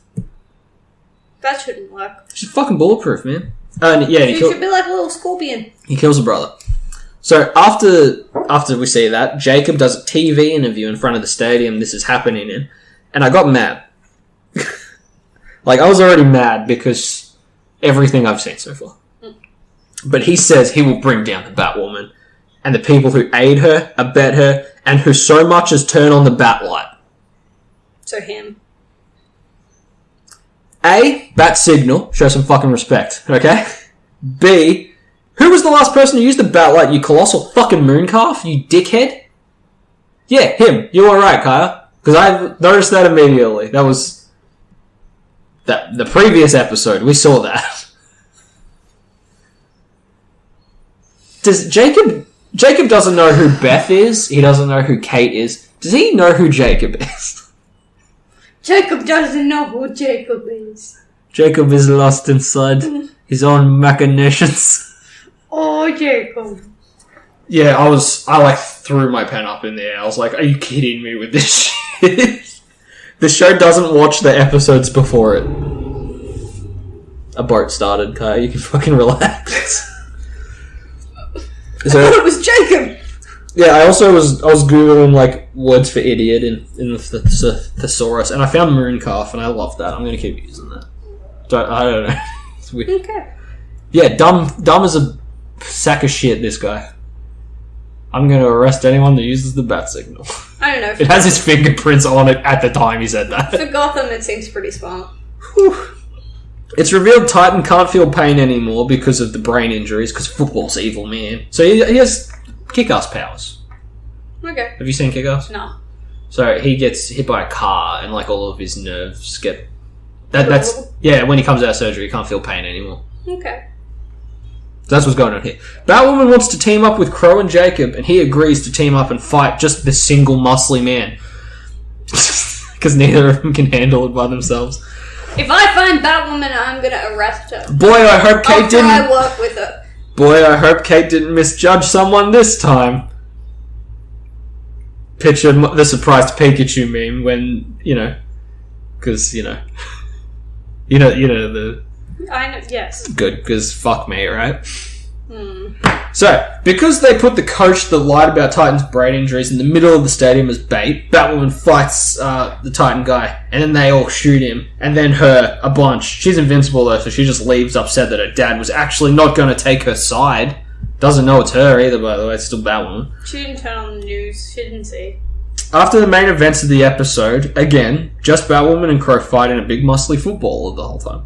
That shouldn't work. She's fucking bulletproof, man. And yeah, She should be like a little scorpion. He kills her brother. So after we see that, Jacob does a TV interview in front of the stadium this is happening in, and I got mad. Like, I was already mad because everything I've seen so far. But he says he will bring down the Batwoman and the people who aid her, abet her, and who so much as turn on the Batlight. So him. A, bat signal, show some fucking respect, okay? B, who was the last person to use the Batlight, you colossal fucking mooncalf, you dickhead? Yeah, him. You were right, Kaya. Because I noticed that immediately. That was... the previous episode, we saw that. Does Jacob doesn't know who Beth is. He doesn't know who Kate is. Does he know who Jacob is? Jacob doesn't know who Jacob is. Jacob is lost inside his own machinations. Oh, Jacob. Yeah, I threw my pen up in the air. I was like, are you kidding me with this shit? The show doesn't watch the episodes before it. A boat started, Kaya. You can fucking relax. So, I thought it was Jacob! Yeah, I was googling like words for idiot in the thesaurus, and I found mooncalf, and I love that. I'm going to keep using that. I don't know. It's weird. Okay. Yeah, dumb as a sack of shit, this guy. I'm going to arrest anyone that uses the bat signal. I don't know. It has his fingerprints on it at the time he said that. For Gotham, it seems pretty smart. Whew. It's revealed Titan can't feel pain anymore because of the brain injuries, because football's evil, man. So he has kick-ass powers. Okay. Have you seen Kick-Ass? No. So he gets hit by a car and like all of his nerves get... when he comes out of surgery, he can't feel pain anymore. Okay. That's what's going on here. Batwoman wants to team up with Crow and Jacob, and he agrees to team up and fight just this single muscly man. Because neither of them can handle it by themselves. If I find Batwoman, I'm gonna arrest her. Boy, I hope Kate didn't... I work with her. Boy, I hope Kate didn't misjudge someone this time. Picture the surprised Pikachu meme when, because, the... I know, yes. Good, because fuck me, right? So, because they put the coach that lied about Titan's brain injuries in the middle of the stadium as bait, Batwoman fights the Titan guy, and then they all shoot him, and then her a bunch. She's invincible though, so she just leaves upset that her dad was actually not going to take her side. Doesn't know it's her either, by the way. It's still Batwoman. She didn't turn on the news. She didn't see. After the main events of the episode, again, just Batwoman and Crow fighting a big muscly footballer the whole time.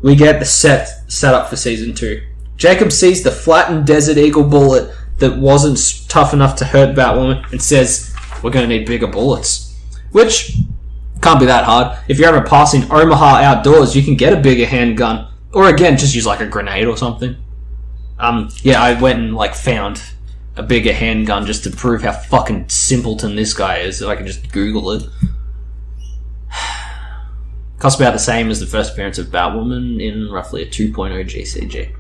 We get the set up for season 2. Jacob sees the flattened Desert Eagle bullet that wasn't tough enough to hurt Batwoman and says, we're going to need bigger bullets. Which can't be that hard. If you're ever passing Omaha outdoors, you can get a bigger handgun. Or again, just use like a grenade or something. I went and found a bigger handgun just to prove how fucking simpleton this guy is. So I can just Google it. Costs about the same as the first appearance of Batwoman in roughly a 2.0 GCG.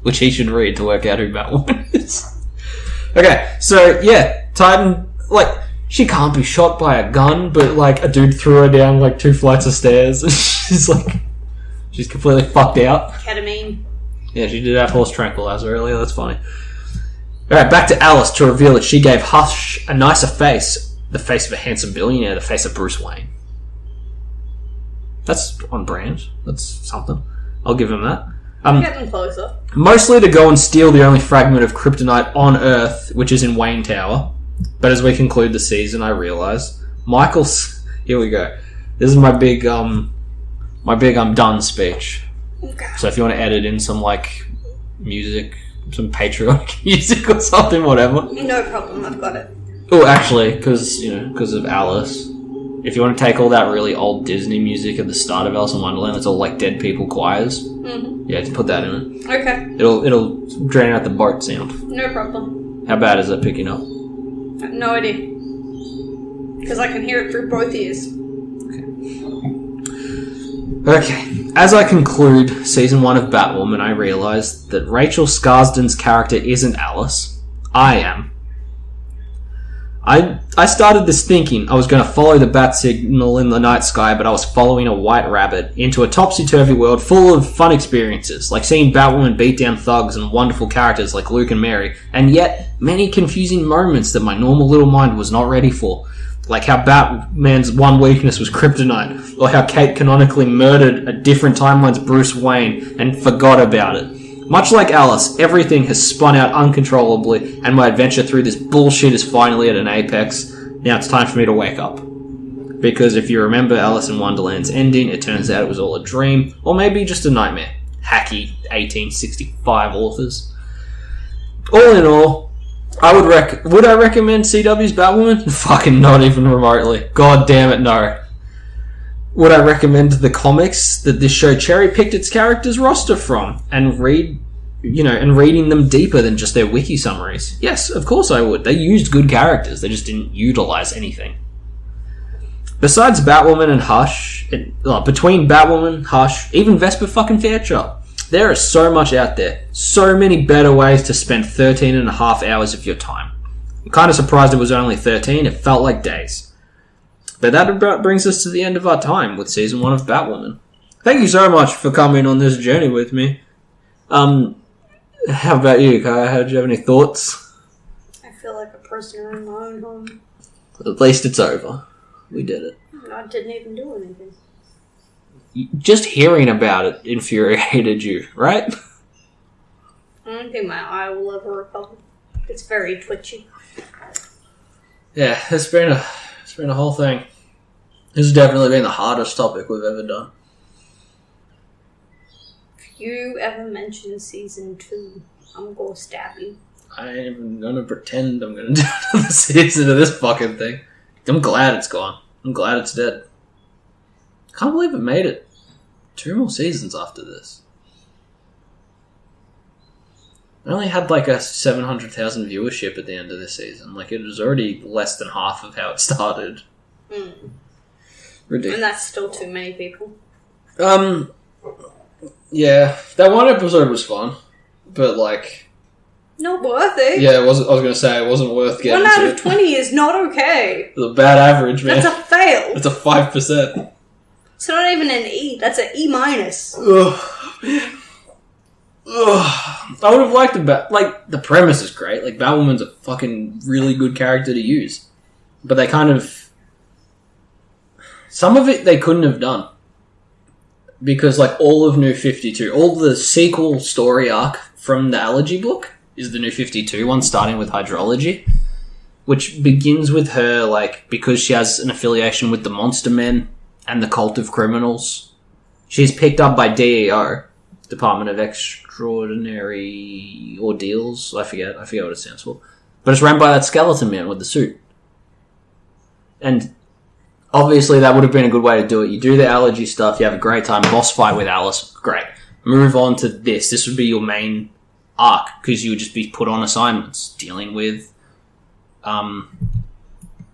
Which he should read to work out who Batwoman is. Okay, so yeah, Titan, she can't be shot by a gun, but a dude threw her down 2 flights of stairs. She's completely fucked out. Ketamine. Yeah, she did have horse tranquilizer earlier, that's funny. Alright, back to Alice to reveal that she gave Hush a nicer face. The face of a handsome billionaire, the face of Bruce Wayne. That's on brand. That's something. I'll give him that. Getting closer. Mostly to go and steal the only fragment of kryptonite on Earth, which is in Wayne Tower. But as we conclude the season, I realise Michael's. Here we go. This is my big I'm done speech. Okay. So if you want to edit in some music, some patriotic music or something, whatever. No problem. I've got it. Oh, actually, because of Alice. If you want to take all that really old Disney music at the start of Alice in Wonderland, it's all dead people choirs. Mm-hmm. Yeah, to put that in it. Okay. It'll drain out the boat sound. No problem. How bad is that picking up? I have no idea. Because I can hear it through both ears. Okay. As I conclude Season 1 of Batwoman, I realise that Rachel Scarsden's character isn't Alice. I am. I started this thinking I was going to follow the bat signal in the night sky, but I was following a white rabbit into a topsy-turvy world full of fun experiences, like seeing Batwoman beat down thugs and wonderful characters like Luke and Mary, and yet many confusing moments that my normal little mind was not ready for. Like how Batman's one weakness was kryptonite, or how Kate canonically murdered a different timeline's Bruce Wayne and forgot about it. Much like Alice, everything has spun out uncontrollably, and my adventure through this bullshit is finally at an apex. Now it's time for me to wake up. Because if you remember Alice in Wonderland's ending, it turns out it was all a dream, or maybe just a nightmare. Hacky 1865 authors. All in all, would I recommend CW's Batwoman? Fucking not even remotely. God damn it, no. Would I recommend the comics that this show cherry-picked its characters' roster from and reading them deeper than just their wiki summaries? Yes, of course I would. They used good characters, they just didn't utilize anything. Besides Batwoman and Hush, between Batwoman, Hush, even Vesper fucking Fairchild, there is so much out there. So many better ways to spend 13 and a half hours of your time. I'm kind of surprised it was only 13, it felt like days. But that about brings us to the end of our time with Season 1 of Batwoman. Thank you so much for coming on this journey with me. How about you, Kaya? Do you have any thoughts? I feel like a prisoner in my own home. At least it's over. We did it. I didn't even do anything. Just hearing about it infuriated you, right? I don't think my eye will ever recover. It's very twitchy. Yeah, it's been a whole thing. This has definitely been the hardest topic we've ever done. If you ever mention Season 2, I'm going to stab you. I ain't even going to pretend I'm going to do another season of this fucking thing. I'm glad it's gone. I'm glad it's dead. Can't believe it made it 2 more seasons after this. I only had a 700,000 viewership at the end of this season. It was already less than half of how it started. Ridiculous. And that's still too many people. Yeah, that one episode was fun, but not worth it. Yeah, I was going to say it wasn't worth getting 1 out of 20 is not okay. It's a bad average, man. That's a fail. It's a 5%. It's not even an E. That's an E-. I would have liked the premise is great. Batwoman's a fucking really good character to use. But they kind of... Some of it they couldn't have done. Because, all of New 52, all the sequel story arc from the Allergy book is the New 52 one, starting with hydrology. which begins with her, like, because she has an affiliation with the Monster Men and the Cult of Criminals. She's picked up by DEO, Department of Extraordinary Ordeals. I forget what it stands for. But it's run by that skeleton man with the suit. And obviously that would have been a good way to do it. You do the allergy stuff, you have a great time, boss fight with Alice, great. Move on to this. This would be your main arc, because you would just be put on assignments, dealing with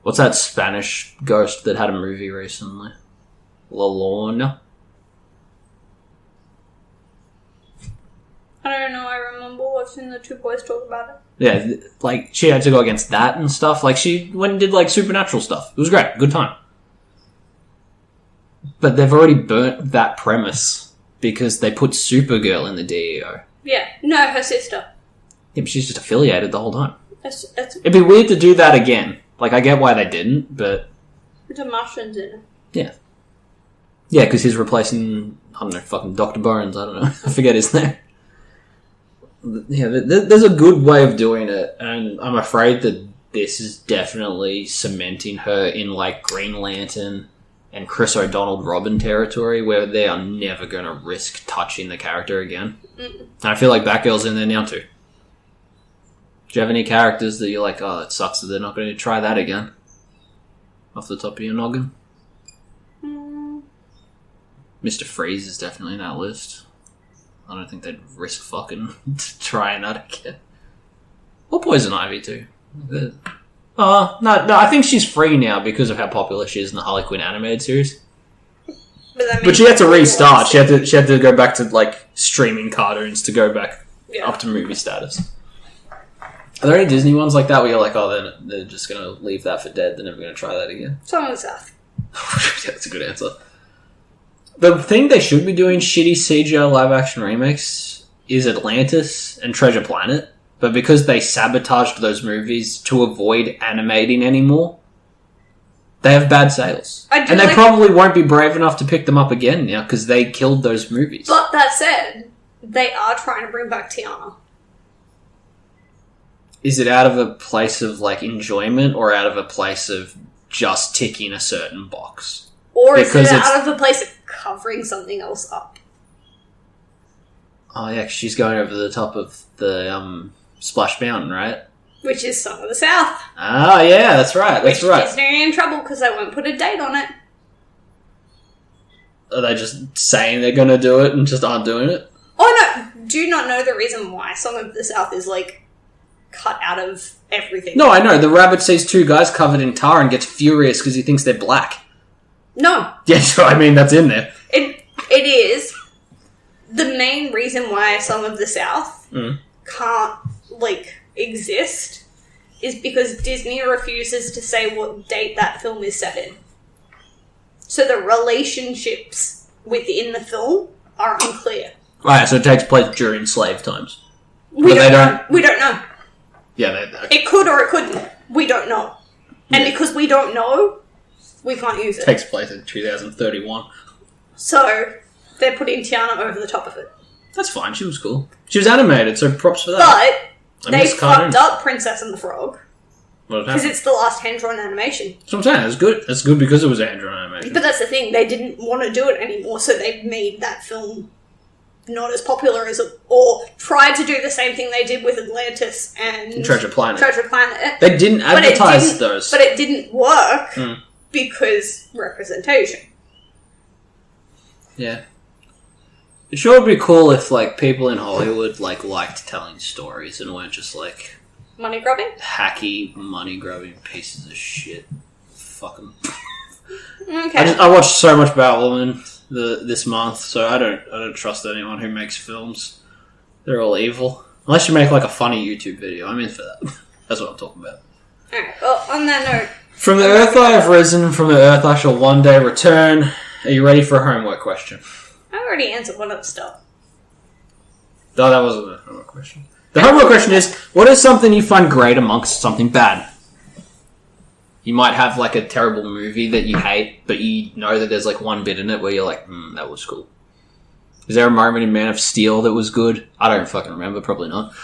what's that Spanish ghost that had a movie recently? La Lorna? I don't know, I remember watching the two boys talk about it. Yeah, like, she had to go against that and stuff. Like, she went and did, like, supernatural stuff. It was great. Good time. But they've already burnt that premise because they put Supergirl in the DEO. Yeah. No, her sister. Yeah, but she's just affiliated the whole time. It'd be weird to do that again. Like, I get why they didn't, but... It's a mushrooms in it. Yeah. Yeah, because he's replacing, I don't know, fucking Dr. Bones, I don't know. I forget his name. Yeah, there's a good way of doing it, and I'm afraid that this is definitely cementing her in, like, Green Lantern and Chris O'Donnell Robin territory, where they are never going to risk touching the character again. And I feel like Batgirl's in there now too. Do you have any characters that you're like, oh, it sucks that they're not going to try that again? Off the top of your noggin? Mr. Freeze is definitely in that list. I don't think they'd risk fucking trying that again. Or Poison Ivy too. No, I think she's free now because of how popular she is in the Harley Quinn animated series. But she had to restart. She had to go back to, like, streaming cartoons to go back up to movie status. Are there any Disney ones like that where you're like, oh, they're just going to leave that for dead, they're never going to try that again? Song of the South. Yeah, that's a good answer. The thing they should be doing shitty CGI live-action remakes is Atlantis and Treasure Planet, but because they sabotaged those movies to avoid animating anymore, they have bad sales. And they probably won't be brave enough to pick them up again now, because they killed those movies. But that said, they are trying to bring back Tiana. Is it out of a place of, like, enjoyment, or out of a place of just ticking a certain box? Or is it out of a place of covering something else up? Oh, yeah, 'cause she's going over the top of the Splash Mountain, right? Which is Song of the South. Ah, yeah, that's right, that's right. Which gets me in trouble because I won't put a date on it. Are they just saying they're going to do it and just aren't doing it? Oh, no. Do you not know the reason why Song of the South is, like, cut out of everything? No, I know. The rabbit sees two guys covered in tar and gets furious because he thinks they're black. No. Yeah, sure, I mean, that's in there. It is. The main reason why Song of the South can't, like, exist is because Disney refuses to say what date that film is set in. So the relationships within the film are unclear. Right, so it takes place during slave times. We don't know. Yeah, it could or it couldn't. We don't know. And because we don't know, we can't use it. It takes place in 2031. So they're putting Tiana over the top of it. That's fine, she was cool. She was animated, so props for that. But they fucked up Princess and the Frog. Because it's the last hand-drawn animation. That's what I'm saying, it's good. It's good because it was a hand-drawn animation. But that's the thing, they didn't want to do it anymore, so they made that film not as popular as it, or tried to do the same thing they did with Atlantis and Treasure Planet. They didn't advertise those. But it didn't work because representation. Yeah. It sure would be cool if, like, people in Hollywood, like, liked telling stories and weren't just, like... Money grubbing? Hacky, money grubbing pieces of shit. Fuck them. Okay. I watched so much Batwoman this month, so I don't trust anyone who makes films. They're all evil. Unless you make, like, a funny YouTube video. I'm in for that. That's what I'm talking about. Alright, well, on that note... From the earth I have risen, from the earth I shall one day return. Are you ready for a homework question? I already answered one of the stuff. No, that wasn't a homework question. The homework question is, what is something you find great amongst something bad? You might have, like, a terrible movie that you hate, but you know that there's, like, one bit in it where you're like, that was cool. Is there a moment in Man of Steel that was good? I don't fucking remember, probably not.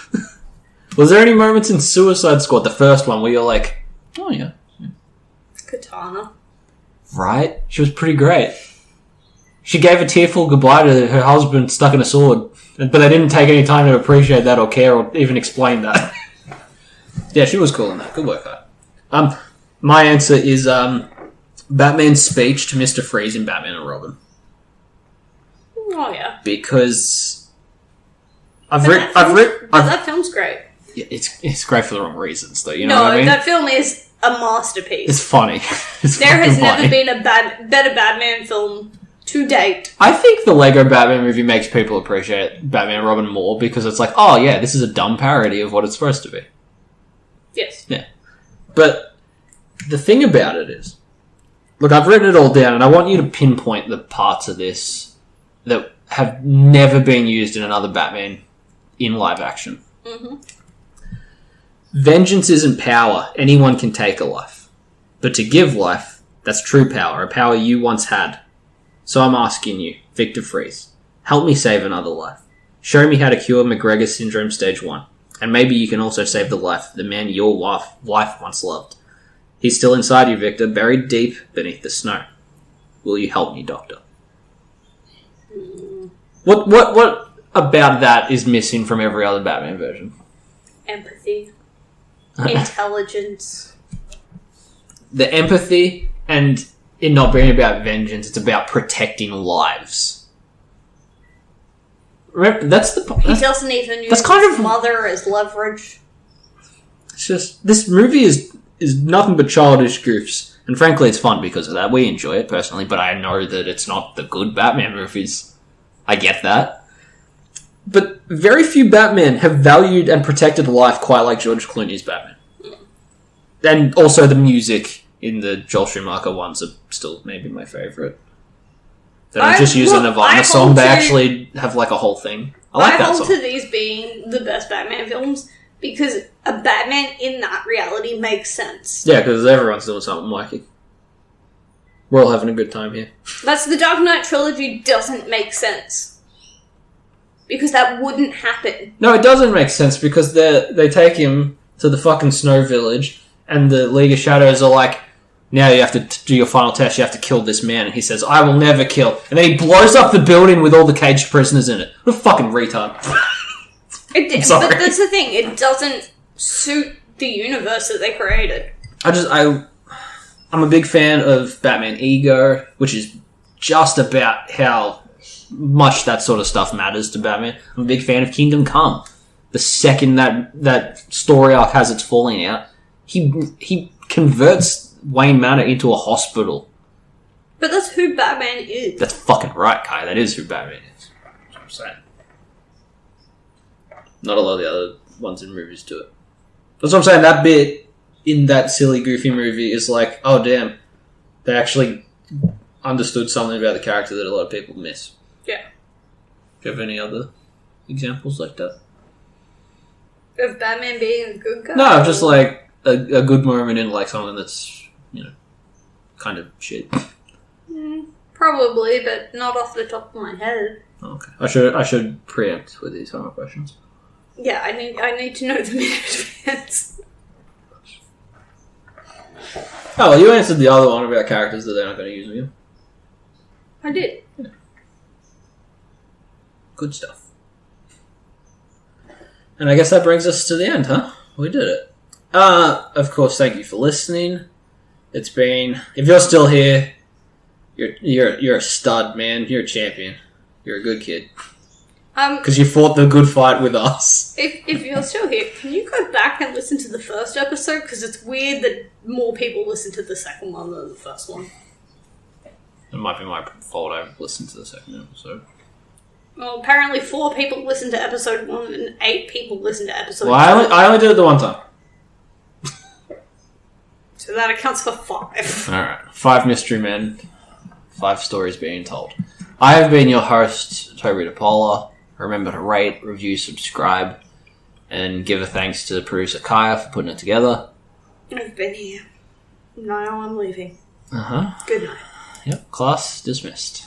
Was there any moments in Suicide Squad, the first one, where you're like, Oh, yeah. Katana. Right? She was pretty great. She gave a tearful goodbye to her husband stuck in a sword, but they didn't take any time to appreciate that or care or even explain that. Yeah, she was cool in that. Good work, her. My answer is Batman's speech to Mr. Freeze in Batman and Robin. Oh, yeah. Because that film's great. Yeah, it's great for the wrong reasons, though. You know what I mean? That film is a masterpiece. It's funny. There has never been a better Batman film to date. I think the Lego Batman movie makes people appreciate Batman and Robin more because it's like, oh yeah, this is a dumb parody of what it's supposed to be. Yes. Yeah. But the thing about it is, look, I've written it all down, and I want you to pinpoint the parts of this that have never been used in another Batman in live action. Mm-hmm. Vengeance isn't power. Anyone can take a life. But to give life, that's true power, a power you once had. So I'm asking you, Victor Freeze, help me save another life. Show me how to cure McGregor Syndrome Stage 1. And maybe you can also save the life of the man your wife once loved. He's still inside you, Victor, buried deep beneath the snow. Will you help me, Doctor? What about that is missing from every other Batman version? Empathy. Intelligence. The empathy, and it not being about vengeance, it's about protecting lives. Remember, He doesn't even use his mother as leverage. It's just, this movie is nothing but childish goofs. And frankly, it's fun because of that. We enjoy it personally, but I know that it's not the good Batman movies. I get that. But very few Batmen have valued and protected life quite like George Clooney's Batman. And also the music in the Joel Schumacher ones are still maybe my favourite. They don't just use a Nirvana song, they actually have like a whole thing. I like that song. I hold to these being the best Batman films because a Batman in that reality makes sense. Yeah, because everyone's doing something wacky. We're all having a good time here. That's the Dark Knight trilogy doesn't make sense. Because that wouldn't happen. No, it doesn't make sense because they take him to the fucking Snow Village and the League of Shadows are like, now you have to do your final test, you have to kill this man. And he says, I will never kill. And then he blows up the building with all the caged prisoners in it. What a fucking retard. But that's the thing, it doesn't suit the universe that they created. I'm a big fan of Batman Ego, which is just about how much that sort of stuff matters to Batman. I'm a big fan of Kingdom Come. The second that story arc has its falling out, he converts Wayne Manor into a hospital. But that's who Batman is. That's fucking right, Kai. That is who Batman is. That's what I'm saying. Not a lot of the other ones in movies do it. That's what I'm saying. That bit in that silly, goofy movie is like, oh damn, they actually understood something about the character that a lot of people miss. Yeah. Do you have any other examples like that? Of Batman being a good guy? No, just like a good moment in like something that's, kind of shit. Probably, but not off the top of my head. Okay. I should preempt with these kind of questions. Yeah, I need to know them in advance. Oh, well, you answered the other one about characters that they're not going to use with you. I did. Yeah. Good stuff. And I guess that brings us to the end, huh? We did it. Of course, thank you for listening. It's been... If you're still here, you're a stud, man. You're a champion. You're a good kid. Because you fought the good fight with us. If you're still here, can you go back and listen to the first episode? Because it's weird that more people listen to the second one than the first one. It might be my fault I listened to the second episode. Well, apparently 4 people listened to episode 1 and 8 people listened to episode 2. Well, I only did it the one time. So that accounts for 5. Alright. 5 mystery men. 5 stories being told. I have been your host, Toby DePaula. Remember to rate, review, subscribe, and give a thanks to producer Kaya for putting it together. I've been here. Now I'm leaving. Uh-huh. Good night. Yep. Class dismissed.